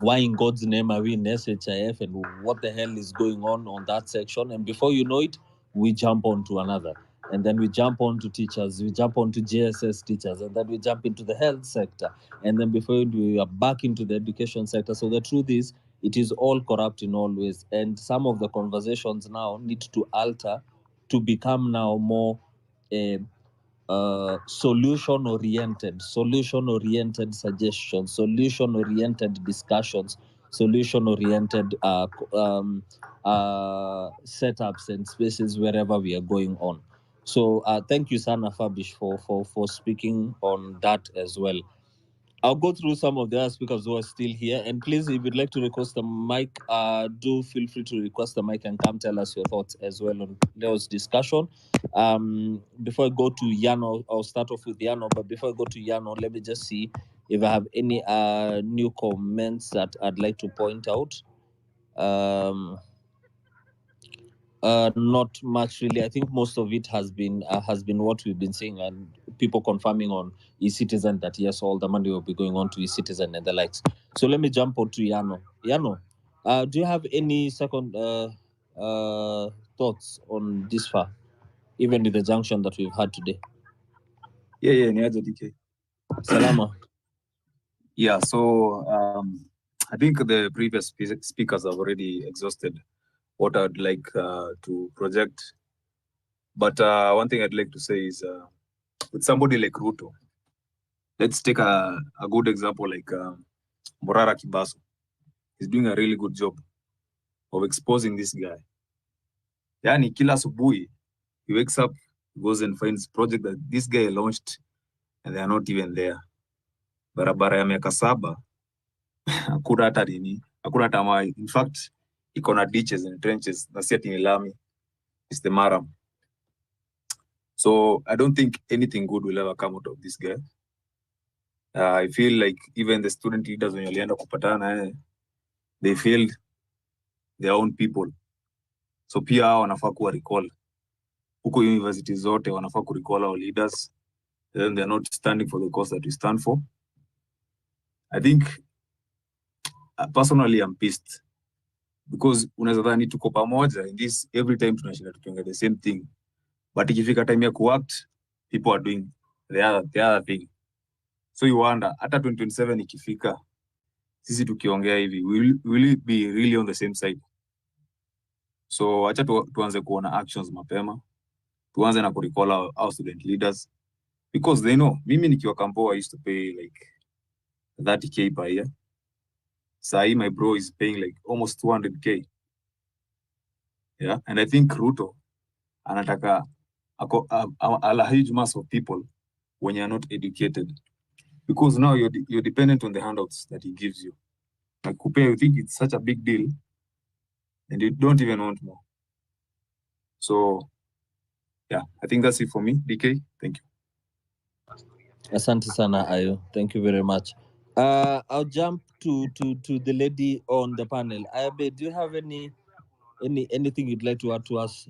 why in God's name are we in SHIF and what the hell is going on that section. And before you know it, we jump on to another. And then we jump on to teachers, we jump on to JSS teachers, and then we jump into the health sector. And then before we are back into the education sector. So the truth is, it is all corrupt in all ways. And some of the conversations now need to alter to become now more solution-oriented suggestions, solution-oriented discussions, solution-oriented setups and spaces wherever we are going on. So thank you, Sana Fabish, for speaking on that as well. I'll go through some of the other speakers who are still here. And please, if you'd like to request the mic, do feel free to request the mic and come tell us your thoughts as well on Leo's discussion. Before I go to Yano, I'll start off with Yano. But before I go to Yano, let me just see if I have any new comments that I'd like to point out. Not much really. I think most of it has been what we've been saying, and people confirming on eCitizen that yes, all the money will be going on to eCitizen and the likes. So let me jump on to Yano. Yano, do you have any second thoughts on this far, even with the junction that we've had today? Yeah, niaje DK. Salama. Yeah, so I think the previous speakers have already exhausted what I'd like to project. But one thing I'd like to say is with somebody like Ruto, let's take a good example like Morara Kibaso. He's doing a really good job of exposing this guy. Yani kila asubuhi, he wakes up, goes and finds project that this guy launched and they are not even there. Barabara ya miaka 7, hakuna hata nini, hakuna hata maji. In fact, iko na ditches and trenches, na si ati ni lami. It's the maram. So I don't think anything good will ever come out of this guy. I feel like even the student leaders when walienda kupatana, they failed their own people. So pia hao wanafaa kuwa recall. Huko university zote wanafaa ku recall our leaders. Then they're not standing for the cause that we stand for. I think personally I'm pissed because unaweza dhani tuko pamoja in this every time tunashinda tukiongea the same thing. But ikifika time ya kuact, people are doing the other thing. So you wonder, hata 2027 ikifika, sisi tukiongea hivi, will we be really on the same side? So acha tuanze kuona actions mapema. Tuanze na kurecall our student leaders. Because they know, mimi nikiwa Kampo, I used to pay like 30K per year. Sai, my bro is paying like almost 200K. Yeah, and I think Ruto anataka a huge mass of people when you're not educated, because now you're dependent on the handouts that he gives you. Like Kupe, you think it's such a big deal, and you don't even want more. So, yeah, I think that's it for me. DK, thank you. Asante sana Ayo. Thank you very much. I'll jump to the lady on the panel. Ayabe, do you have anything you'd like to add to us,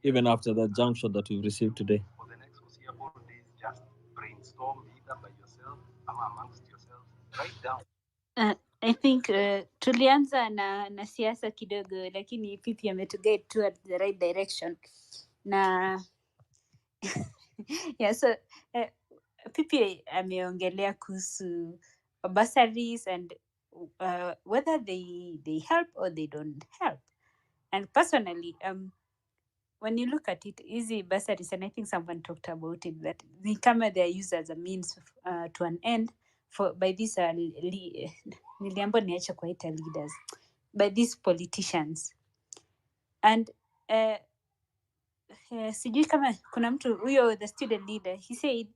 even after the junction that we've received today? For the next foreseeable days, just brainstorm either by yourself or amongst yourselves. Write down. I think tulianza na siasa kidogo, lakini Pipi ametuguide toward the right direction na yeah, so Pipi ameongelea kuhusu bursaries and whether they help or they don't help. And personally, when you look at it, easy bursaries, and I think someone talked about it, that the kama they are used as a means to an end for by these niliambiwa niache kuwaita leaders, by these politicians. And sijui kama kuna mtu huyo, the student leader, he said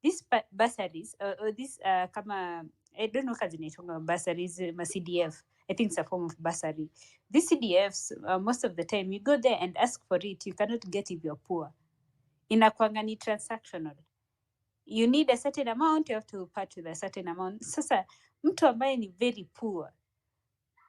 these bursaries or this kama I don't know kazi inaitwa bursaries, ma CDF, I think it's a form of bursary. These CDFs, most of the time you go there and ask for it, you cannot get if you're poor. Inakuanga ni transactional. You need a certain amount, you have to part with a certain amount. Sasa mtu ambaye ni very poor,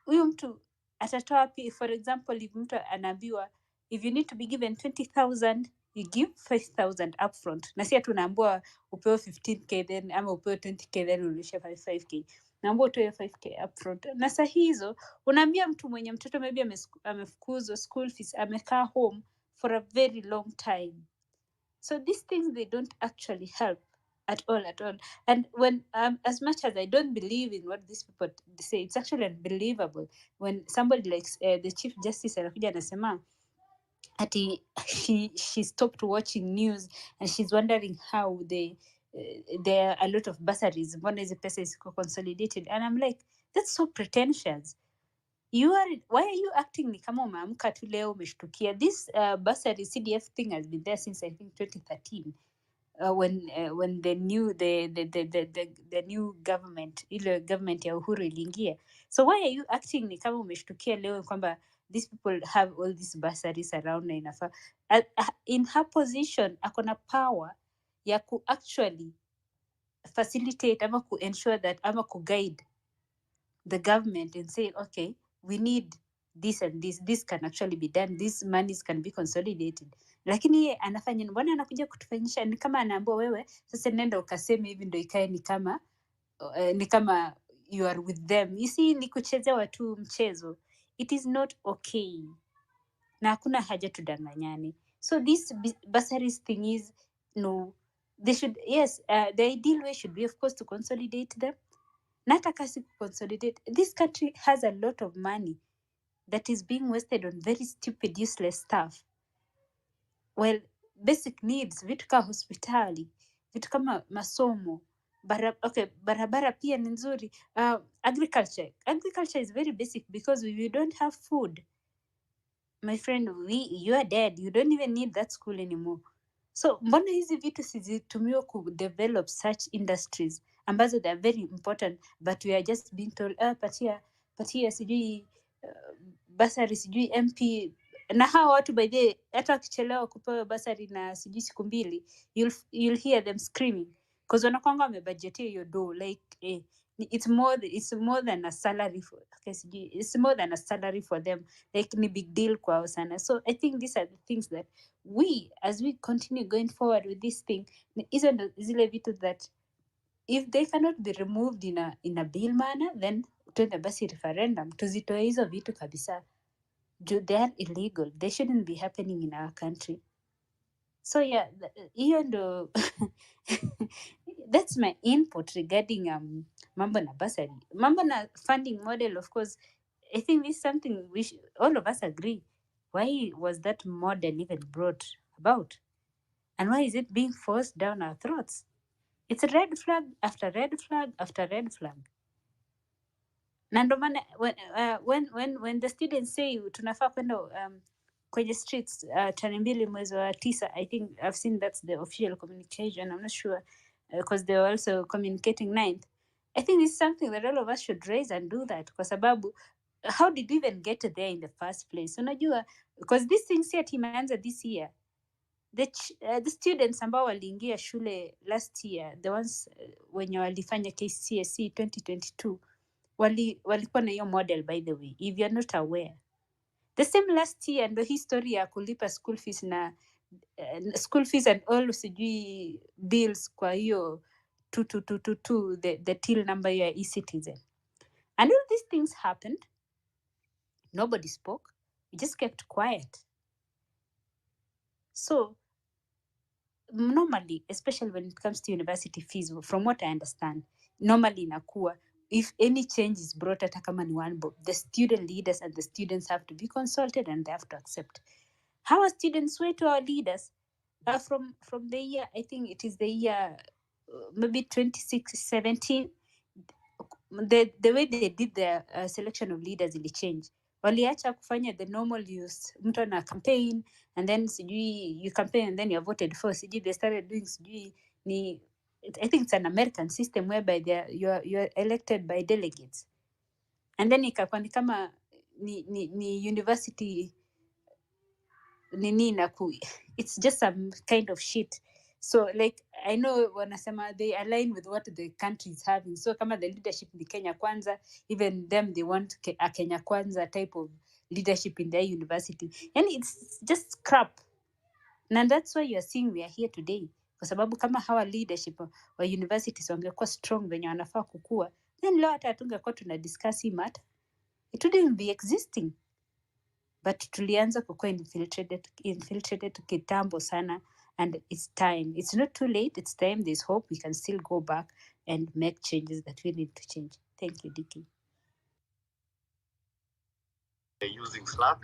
huyu mtu atatoa wapi? For example, if mtu anaambiwa if you need to be given 20,000, you give 5,000 upfront, na si ati unaambiwa upewe 15k then ama upewe 20k then urudishe 5k, naambiwa utoe 5k upfront. Na saa hizo unaambia mtu mwenye mtoto maybe amefukuzwa school fees, amekaa home for a very long time. So these things, they don't actually help at all. And when as much as I don't believe in what these people say, it's actually unbelievable when somebody like the Chief Justice anakuja anasema ati she stopped watching news and she's wondering how there are a lot of bursaries, mbona hizi pesa isiko consolidated. And I'm like, that's so pretentious. Why are you acting ni kama umeamka tu leo umeshtukia? This bursary CDF thing has been there since I think 2013. When the new government, ile government ya Uhuru iliingia. So why are you acting ni kama umeshtukia leo kwamba these people have all these bursaries around na inafaa? In her position akona power ya ku actually facilitate ama ku ensure that ama ku guide the government and say, okay, we need this and this can actually be done, these monies can be consolidated. Lakini yeye anafanya, mbona anakuja kutufanyisha ni kama anaambia wewe sasa nenda ukaseme hivi ndio ikae ni kama you are with them. You see, ni kuchezewa tu mchezo. It is not okay, na hakuna haja tudanganyane. So this bursaries thing is, no, they should, yes, the ideal way should be of course to consolidate them. Nata kasi consolidate. This country has a lot of money that is being wasted on very stupid, useless stuff. Well, basic needs, vitu kama hospitali, vitu kama masomo, barabara pia ni nzuri. Agriculture is very basic because if you don't have food, my friend, you are dead. You don't even need that school anymore. So mbona hizi vitu sizitumiwa ku develop such industries ambazo they are very important, but we are just being told patia sijui basari sijui MP. Na hawa watu by the hata wakichelewa kupewa basari na sijui siku mbili, you'll hear them screaming because wanakwanga wamebudgetia hiyo do like it's more than a salary for, okay, sijui, it's more than a salary for them, like ni big deal kwao sana. So I think these are the things that we, as we continue going forward with this thing, hizo ndo zile vitu that if they cannot be removed in a bill manner, then tuende basi referendum tuzitoe hizo vitu kabisa. They are illegal, they shouldn't be happening in our country. So yeah, hiyo ndo that's my input regarding mambo na bursary. Mambo na funding model, of course, I think this is something all of us agree. Why was that model even brought about? And why is it being forced down our throats? It's a red flag after red flag after red flag. Na ndo maana when the students say tunafaa kwenda kwenye streets tarehe 2 mwezi wa 9, I think I've seen that's the official communication. I'm not sure because they were also communicating 9th. I think it's something that all of us should raise and do that, kwa sababu how did we even get there in the first place? Unajua, because this thing si ati imeanza this year. The students ambao waliingia shule last year, the ones wenye walifanya KCSE 2022, walikuwa na hiyo model, by the way, if you're not aware. The same last year ndo history ya kulipa school fees na school fees and all sijui bills kwa hiyo 2222 the till number ya e-citizen. And all these things happened. Nobody spoke. We just kept quiet. So normally, especially when it comes to university fees, from what I understand, normally inakuwa, if any change is brought hata kama ni one bob, the student leaders and the students have to be consulted and they have to accept. How are students way to our leaders from the year, I think it is the year maybe 2017, the way they did their selection of leaders ili change. Waliacha kufanya the normal use, mtu ana campaign and then sijui you campaign and then you're voted for, sijui they started doing sijui ni, I think it's an American system whereby you're elected by delegates, and then ikakuwa ni kama ni university nini na it's just some kind of shit. So like I know wanasema they align with what the country is having. So kama the leadership in Kenya Kwanza, even them they want a Kenya Kwanza type of leadership in their university, and it's just crap. And that's why you are seeing we are here today, kwa sababu kama hawa leadership wa universities wangekuwa strong venye wanafaa kukua, then leo hata hatungekuwa tuna discuss hii matter, it wouldn't be existing. But tulianza kukua infiltrated kitambo sana, and it's time. It's not too late. It's time. There's hope. We can still go back and make changes that we need to change. Thank you, Diki.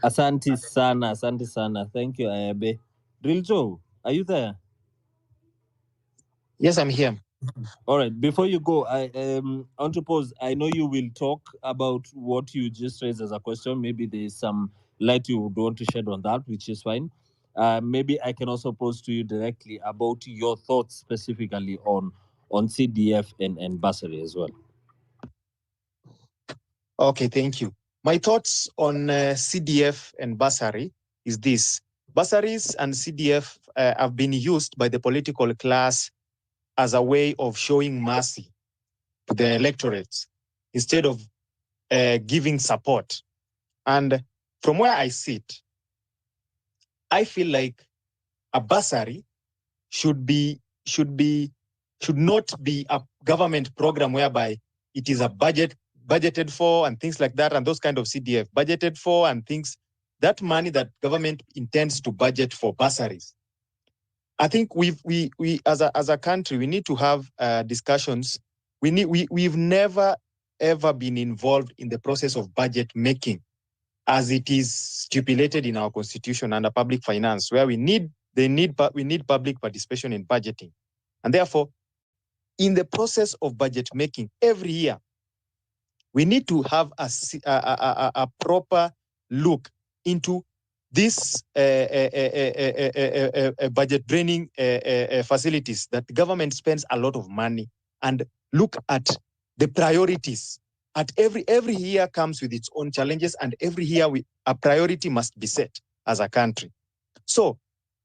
Asante sana. Thank you, Ayabe. Riljo, are you there? Yes, I'm here. All right. Before you go, I want to pause. I know you will talk about what you just raised as a question. Maybe there's some light you would want to shed on that, which is fine. Maybe I can also pose to you directly about your thoughts specifically on CDF and bursary as well. Okay, thank you. My thoughts on CDF and bursary is this. Bursaries and CDF have been used by the political class as a way of showing mercy to the electorates instead of giving support. And from where I sit, I feel like a bursary should not be a government program whereby it is a budgeted for and things like that, and those kind of CDF budgeted for and things, that money that government intends to budget for bursaries. I think we as a country, we need to have discussions. We've never ever been involved in the process of budget making as it is stipulated in our constitution under public finance, where we need public participation in budgeting. And therefore, in the process of budget making every year, we need to have a proper look into this budget draining facilities that the government spends a lot of money, and look at the priorities. At every year comes with its own challenges, and every year a priority must be set as a country. So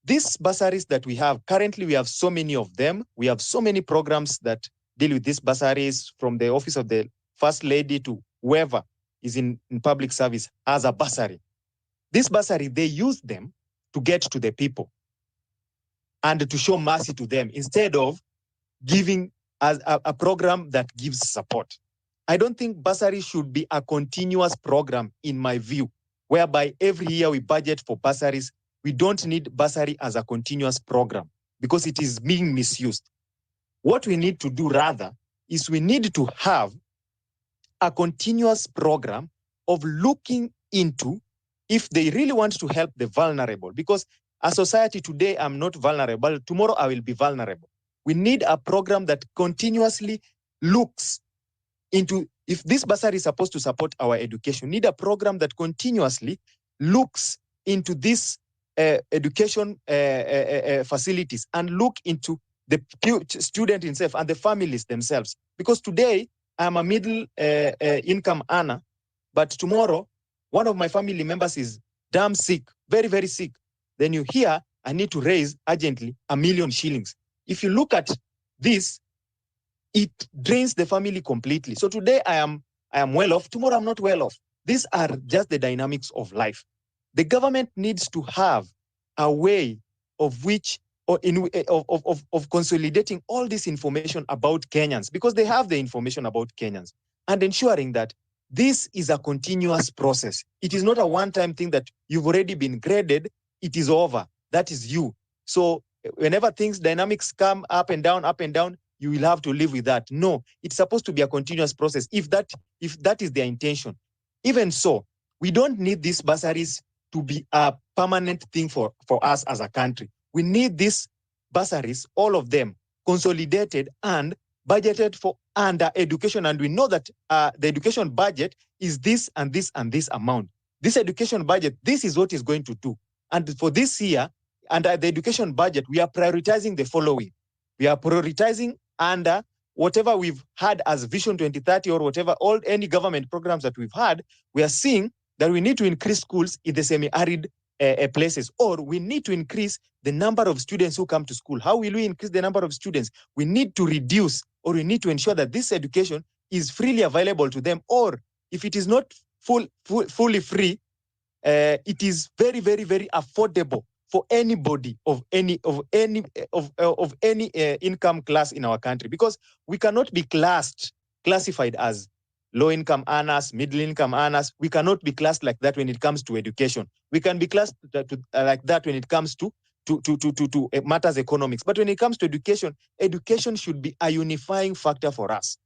these bursaries that we have, currently we have so many of them. We have so many programs that deal with these bursaries, from the office of the First Lady to whoever is in public service as a bursary. This bursary, they use them to get to the people and to show mercy to them instead of giving as a program that gives support. I don't think bursary should be a continuous program, in my view, whereby every year we budget for bursaries. We don't need bursary as a continuous program because it is being misused. What we need to do rather is we need to have a continuous program of looking into if they really want to help the vulnerable, because as society today, I'm not vulnerable. Tomorrow I will be vulnerable. We need a program that continuously looks into if this bursary is supposed to support our education, we need a program that continuously looks into this education facilities and look into the student himself and the families themselves. Because today I'm a middle income earner, but tomorrow one of my family members is damn sick, very, very sick. Then you hear, I need to raise urgently 1 million shillings. If you look at this, it drains the family completely. So today I am well off, tomorrow I'm not well off. These are just the dynamics of life. The government needs to have a way of which, or of consolidating all this information about Kenyans, because they have the information about Kenyans, and ensuring that this is a continuous process. It is not a one-time thing that you've already been graded, it is over. That is you. So whenever things, dynamics come up and down, you will have to live with that. No, it's supposed to be a continuous process if that is their intention. Even so, we don't need these bursaries to be a permanent thing for us as a country. We need these bursaries, all of them, consolidated and budgeted for under education. And we know that the education budget is this and this and this amount. This education budget, this is what is going to do. And for this year, under the education budget, we are prioritizing the following. We are prioritizing under whatever we've had as Vision 2030 or whatever, any government programs that we've had, we are seeing that we need to increase schools in the semi-arid places, or we need to increase the number of students who come to school. How will we increase the number of students? We need to reduce, or we need to ensure that this education is freely available to them, or if it is not fully free, it is very, very, very affordable for anybody of any income class in our country, because we cannot be classified as low income earners, middle income earners. We cannot be classed like that when it comes to education. We can be classed like that when it comes to matters economics. But when it comes to education, education should be a unifying factor for us.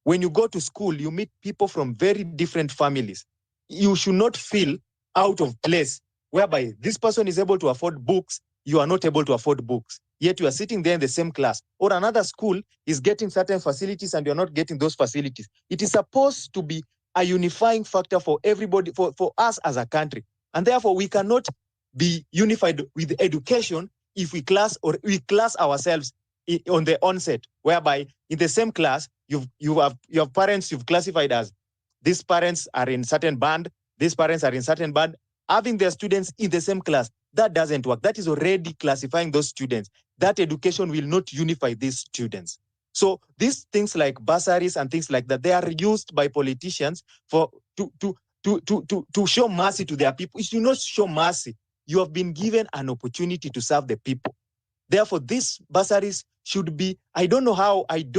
When you go to school, you meet people from very different families. You should not feel out of place, whereby this person is able to afford books, you are not able to afford books, yet you are sitting there in the same class. Or another school is getting certain facilities and you're not getting those facilities. It is supposed to be a unifying factor for everybody, for us as a country. And therefore, we cannot be unified with education if we class ourselves on the onset, whereby in the same class, you have parents you've classified as, these parents are in certain band, these parents are in certain band, having their students in the same class. That doesn't work. That is already classifying those students. That education will not unify these students. So these things like bursaries and things like that, they are used by politicians to show mercy to their people. If you not show mercy, you have been given an opportunity to serve the people. Therefore, these bursaries should be, I don't know how, I've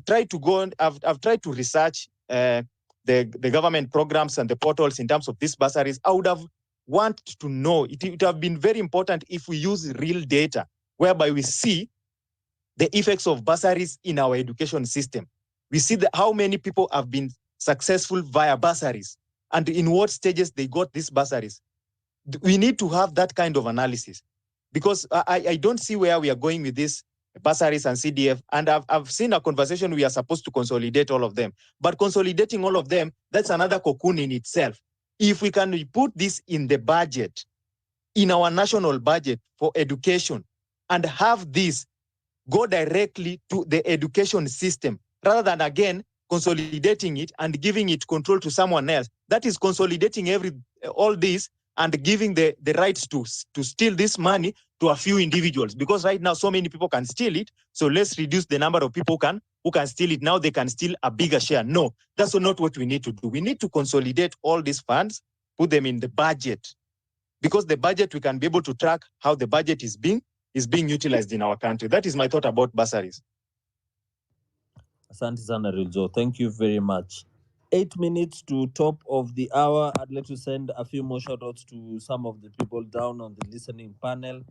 tried to go and I've tried to research the government programs and the portals in terms of these bursaries. I would have wanted to know, it would have been very important if we use real data, whereby we see the effects of bursaries in our education system. We see how many people have been successful via bursaries and in what stages they got these bursaries. We need to have that kind of analysis, because I don't see where we are going with this bursaries and CDF. And I've seen a conversation, we are supposed to consolidate all of them. But consolidating all of them, that's another cocoon in itself. If we can put this in the budget, in our national budget for education, and have this go directly to the education system, rather than again consolidating it and giving it control to someone else. That is consolidating all this and giving the rights to steal this money to a few individuals. Because right now so many people can steal it. So let's reduce the number of people who can steal it. Now they can steal a bigger share. No, that's not what we need to do. We need to consolidate all these funds, put them in the budget. Because the budget, we can be able to track how the budget is being utilized in our country. That is my thought about bursaries. Asante sana Rilzo. Thank you very much. 8 minutes to top of the hour. I'd like to send a few more shout outs to some of the people down on the listening panel.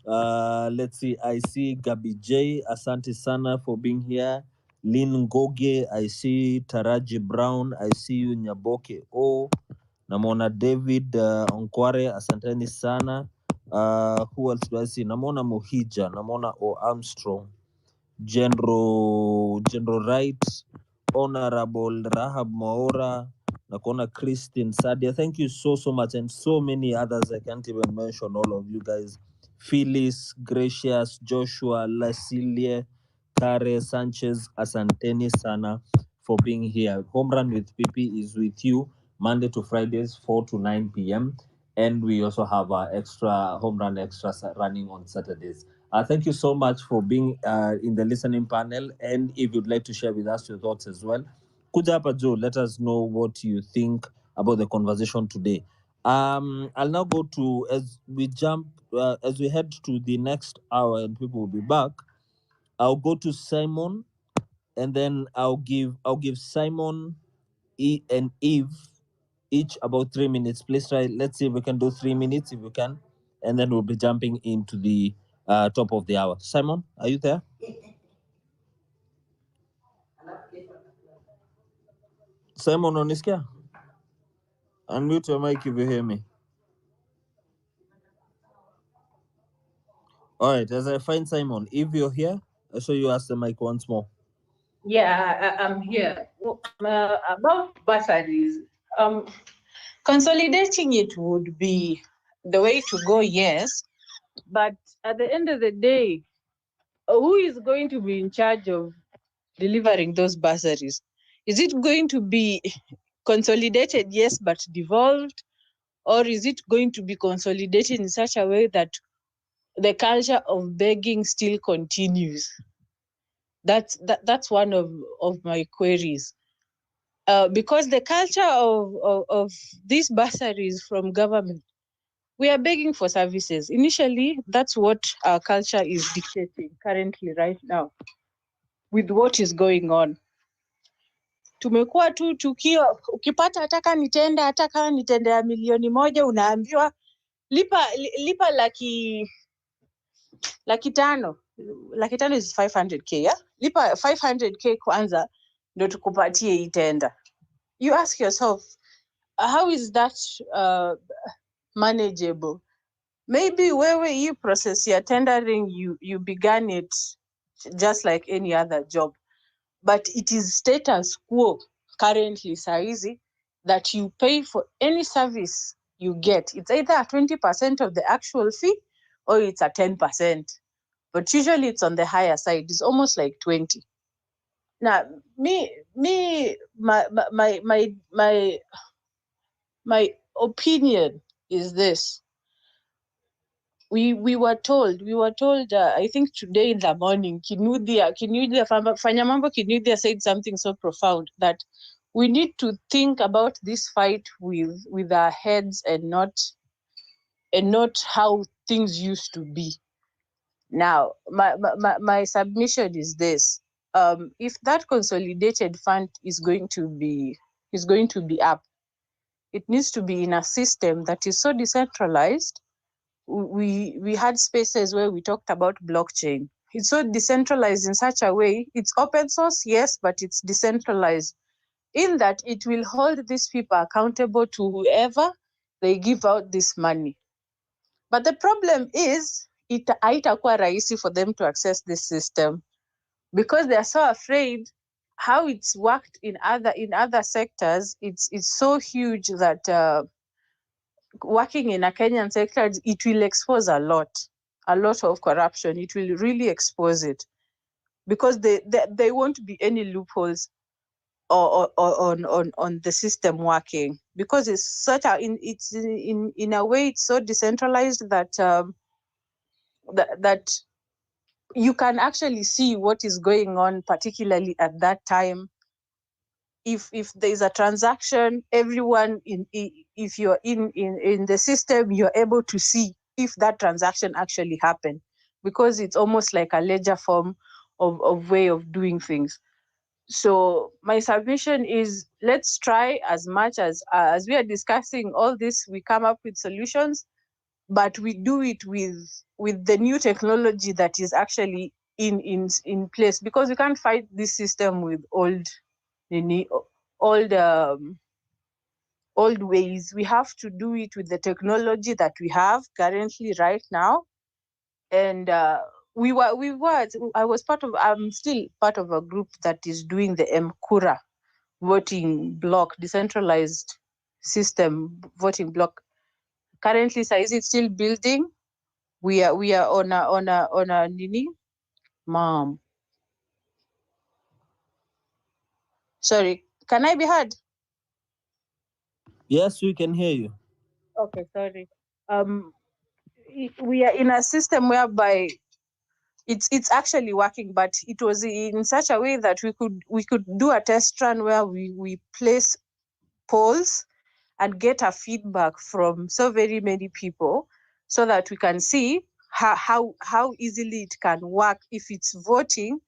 Let's see. I see Gabi J. Asante sana for being here. Lynn Goge. I see Taraji Brown. I see you Nyaboke O. Namona David Onkware. Asanteni sana. Who else do I see? Namona Mohija. Namona O Armstrong. General Wright, Honorable Rahab Maora, Nakona Christine Sadia. Thank you so much, and so many others. I can't even mention all of you guys. Phyllis, Gracious, Joshua, Lasilie, Kare, Sanchez, Asanteni Sana for being here. Home Run with PP is with you Monday to Fridays, 4 to 9 p.m. And we also have our extra Home Run extras running on Saturdays. Thank you so much for being in the listening panel. And if you'd like to share with us your thoughts as well, Kuja hapa Joe, let us know what you think about the conversation today. I'll now go to, as we head to the next hour and people will be back, I'll go to Simon, and then I'll give Simon and Eve each about 3 minutes. Please try. Let's see if we can do 3 minutes if we can, and then we'll be jumping into the top of the hour. Simon, are you there? Simon, unisikia? Unmute your mic if you hear me. All right, as I find Simon, if you're here, I'll show you ask the mic once more. Yeah, I'm here. About bursaries, consolidating it would be the way to go, yes. But at the end of the day, who is going to be in charge of delivering those bursaries? Is it going to be consolidated, yes, but devolved? Or is it going to be consolidated in such a way that the culture of begging still continues? That's one of my queries. Because the culture of these bursaries from government, we are begging for services. Initially, that's what our culture is dictating currently right now with what is going on. Tumekuwa tu tukio, ukipata hataka nitenda ya milioni moja, unaambiwa lipa laki tano. Laki tano is 500k, yeah? Lipa 500k kwanza ndo tukupatie hii tenda. You ask yourself, how is that manageable? Maybe wewe hii process ya tendering, you began it just like any other job, but it is status quo currently saizi that you pay for any service you get. It's either 20% of the actual fee or it's a 10%, but usually it's on the higher side. It's almost like 20. Now, my opinion is this. We were told, I think today in the morning, Kinuthia Fanyamambo Kinuthia said something so profound that we need to think about this fight with our heads and not how things used to be. Now, my submission is this. If that consolidated fund is going to be up, it needs to be in a system that is so decentralized. We had spaces where we talked about blockchain. It's so decentralized in such a way. It's open source, yes, but it's decentralized in that it will hold these people accountable to whoever they give out this money. But the problem is, haitakuwa rahisi for them to access this system because they are so afraid how it's worked in other sectors. It's so huge that working in a Kenyan sector, it will expose a lot of corruption. It will really expose it because there won't be any loopholes or on the system working because it's such a in a way it's so decentralized that that you can actually see what is going on, particularly at that time. If there is a transaction, everyone if you're in the system, you're able to see if that transaction actually happened because it's almost like a ledger form of way of doing things. So my submission is, let's try as much as we are discussing all this, we come up with solutions, but we do it with the new technology that is actually in place, because we can't fight this system with old ways. We have to do it with the technology that we have currently right now, and I'm still part of a group that is doing the Mkura voting block, decentralized system voting block. Currently, is it still building? We are on a nini, mom. Sorry, can I be heard? Yes, we can hear you. Okay, sorry. We are in a system whereby it's actually working, but it was in such a way that we could do a test run where we place polls and get a feedback from so very many people, so that we can see how easily it can work. If it's voting,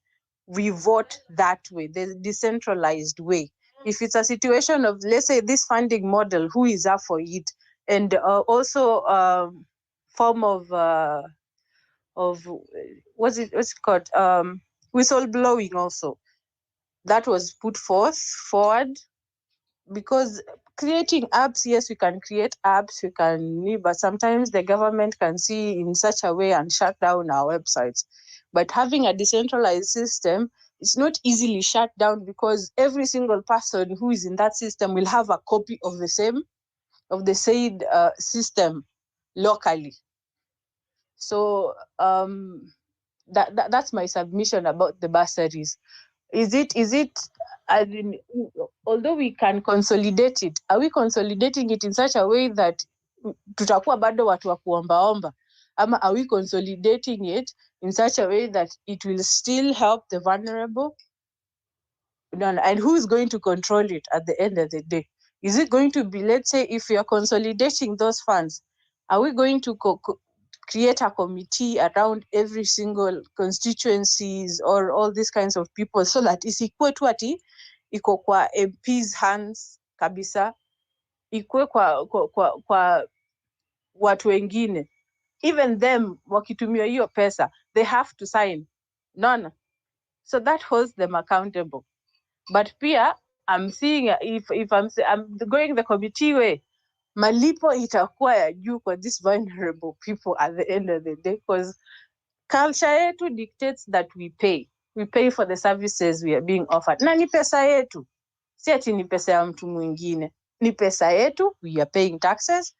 we vote that way, the decentralized way. If it's a situation of, let's say, this funding model, who is up for it? And also form of what's it called, whistleblowing also, that was put forward. Because creating apps, yes, we can create apps, but sometimes the government can see in such a way and shut down our websites. But having a decentralized system, it's not easily shut down, because every single person who is in that system will have a copy of the said system locally. So that's my submission about the bursaries. Is it as in, although we can consolidate it, are we consolidating it in such a way that tutakuwa bado watu wa kuombaomba, ama are we consolidating it in such a way that it will still help the vulnerable? And who is going to control it at the end of the day? Is it going to be, let's say, if we are consolidating those funds, are we going to create a committee around every single constituencies or all these kinds of people, so that isikuwe tu ati iko kwa MP's hands kabisa, ikuwe kwa watu wengine? Even them wakitumia hiyo pesa, they have to sign none, so that holds them accountable. But pia I'm seeing, if I'm going the committee way, malipo itakuwa ya juu kwa these vulnerable people at the end of the day, because culture yetu dictates that we pay for the services we are being offered, na ni pesa yetu, si ati ni pesa ya mtu mwingine, ni pesa yetu. We are paying taxes,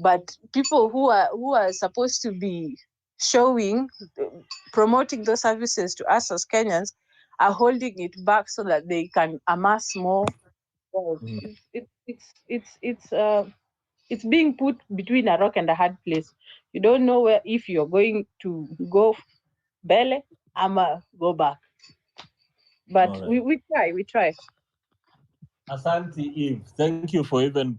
but people who are supposed to be promoting those services to us as Kenyans are holding it back so that they can amass more. It's being put between a rock and a hard place. You don't know where, if you're going to go bele ama go back. But right. we try. Asante Eve, thank you for even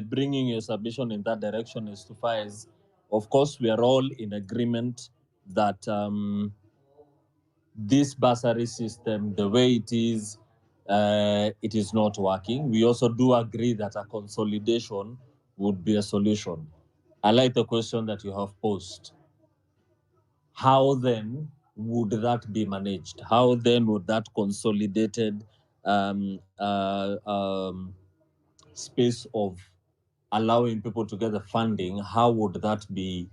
bringing your submission in that direction. As to far as, of course, we are all in agreement that this bursary system, the way it is not working. We also do agree that a consolidation would be a solution. I like the question that you have posed. How then would that be managed? How then would that consolidated space of allowing people to get the funding, how would that be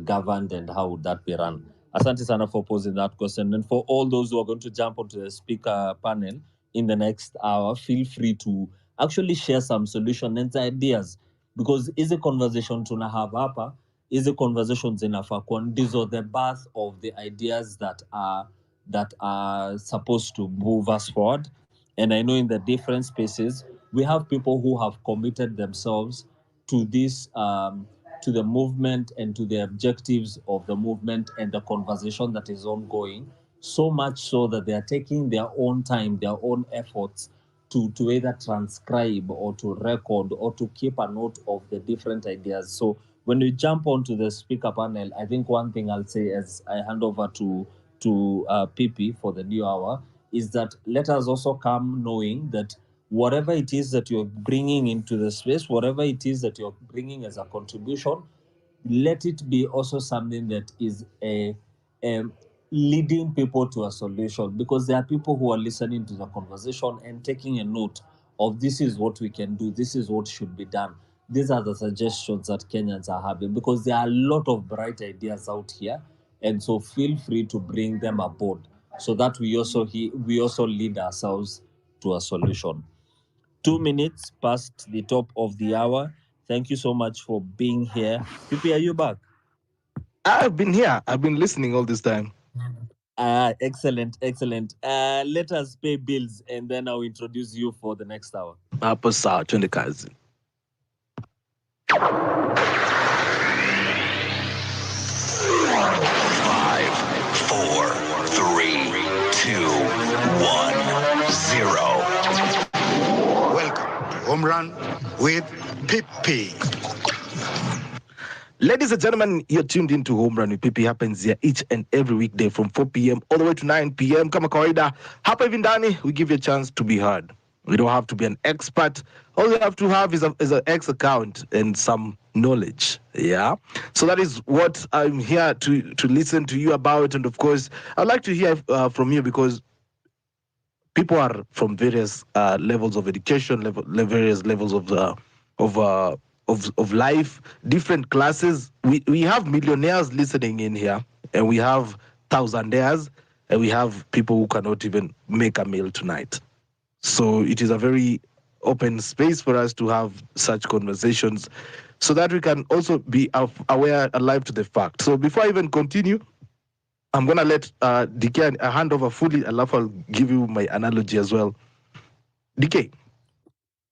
governed and how would that be run? Asante sana for posing that question. And for all those who are going to jump onto the speaker panel in the next hour, feel free to actually share some solutions and ideas, because hizi conversation tuna have hapa, hizi conversations zinafaa kuwa ndizo the birth of the ideas that are supposed to move us forward. And I know in the different spaces, we have people who have committed themselves to this, to the movement and to the objectives of the movement and the conversation that is ongoing, so much so that they are taking their own time, their own efforts to either transcribe or to record or to keep a note of the different ideas. So when we jump onto the speaker panel, I think one thing I'll say as I hand over to Pipi for the new hour is that let us also come knowing that whatever it is that you're bringing into the space, whatever it is that you're bringing as a contribution, let it be also something that is a leading people to a solution, because there are people who are listening to the conversation and taking a note of this is what we can do, this is what should be done. These are the suggestions that Kenyans are having, because there are a lot of bright ideas out here. And so feel free to bring them aboard so that we also lead ourselves to a solution. 2 minutes past the top of the hour. Thank you so much for being here. Pipi, are you back? I've been here. I've been listening all this time. Excellent. Let us pay bills and then I'll introduce you for the next hour. Hapo sawa, twende kazi. 4, 3, 2, 1, 0. Welcome to Home Run with Pippi. Ladies and gentlemen, you're tuned into Home Run with Pipi. Happens here each and every weekday from 4 p.m. all the way to 9 p.m. Kama kawaida, hapa hivi ndani, we give you a chance to be heard. We don't have to be an expert. All you have to have is an X account and some knowledge. Yeah. So that is what I'm here to listen to you about. And of course, I'd like to hear from you, because people are from various levels of education, various levels of life, different classes. We have millionaires listening in here, and we have thousandaires, and we have people who cannot even make a meal tonight. So it is a very open space for us to have such conversations, so that we can also be aware, alive to the fact. So before I even continue, I'm going to let DK hand over fully. I'll give you my analogy as well. DK.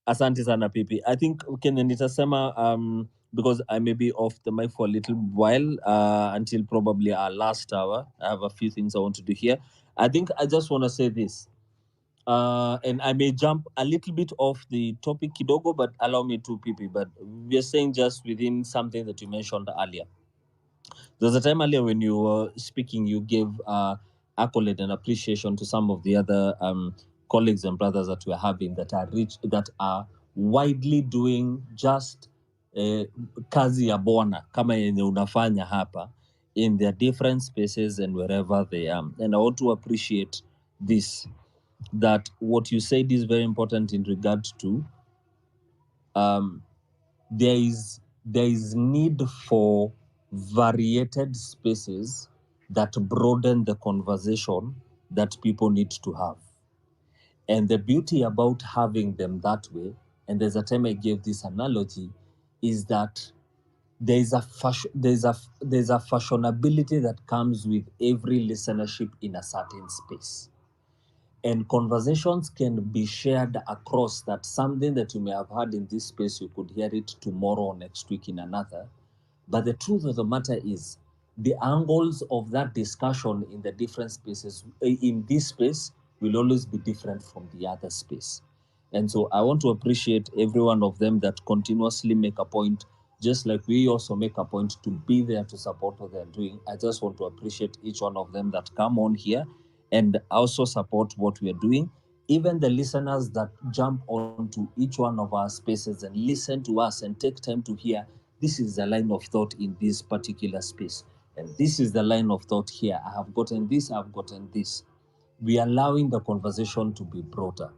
Asante sana Pipi. I think Kenya nitasema because I may be off the mic for a little while until probably our last hour. I have a few things I want to do here. I think I just want to say this. And I may jump a little bit off the topic kidogo, but allow me to, Pipi. But we're saying just within something that you mentioned earlier. There was a time earlier when you were speaking, you gave accolade and appreciation to some of the other colleagues and brothers that we're having that are widely doing just kazi ya bwana kama yenye unafanya hapa in their different spaces and wherever they are. And I want to appreciate this, that what you said is very important in regard to there is need for variated spaces that broaden the conversation that people need to have. And the beauty about having them that way, and there's a time I gave this analogy, is that there's a fashionability that comes with every listenership in a certain space. And conversations can be shared across that. Something that you may have heard in this space, you could hear it tomorrow or next week in another. But the truth of the matter is, the angles of that discussion in the different spaces, in this space, will always be different from the other space. And so I want to appreciate every one of them that continuously make a point, just like we also make a point to be there to support what they're doing. I just want to appreciate each one of them that come on here and also support what we are doing. Even the listeners that jump onto each one of our spaces and listen to us and take time to hear, this is the line of thought in this particular space. And this is the line of thought here. I have gotten this, I've gotten this. We are allowing the conversation to be broader.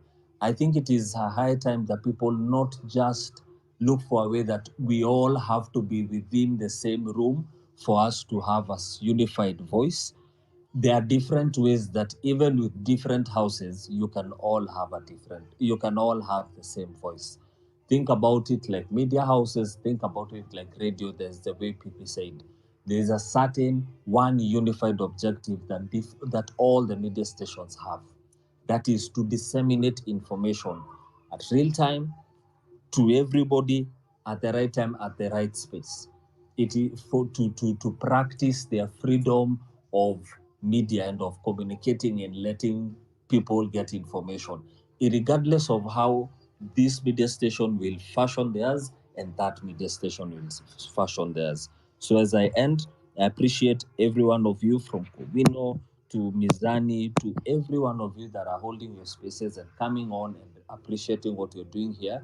I think it is a high time that people not just look for a way that we all have to be within the same room for us to have a unified voice. There are different ways that even with different houses, you can all have the same voice. Think about it like media houses, think about it like radio. There's the way people said. There's a certain one unified objective that all the media stations have. That is to disseminate information at real time to everybody at the right time, at the right space. It is to practice their freedom of media and of communicating and letting people get information, regardless of how this media station will fashion theirs and that media station will fashion theirs. So as I end, I appreciate every one of you, from Kobino to Mizani to every one of you that are holding your spaces and coming on and appreciating what you're doing here.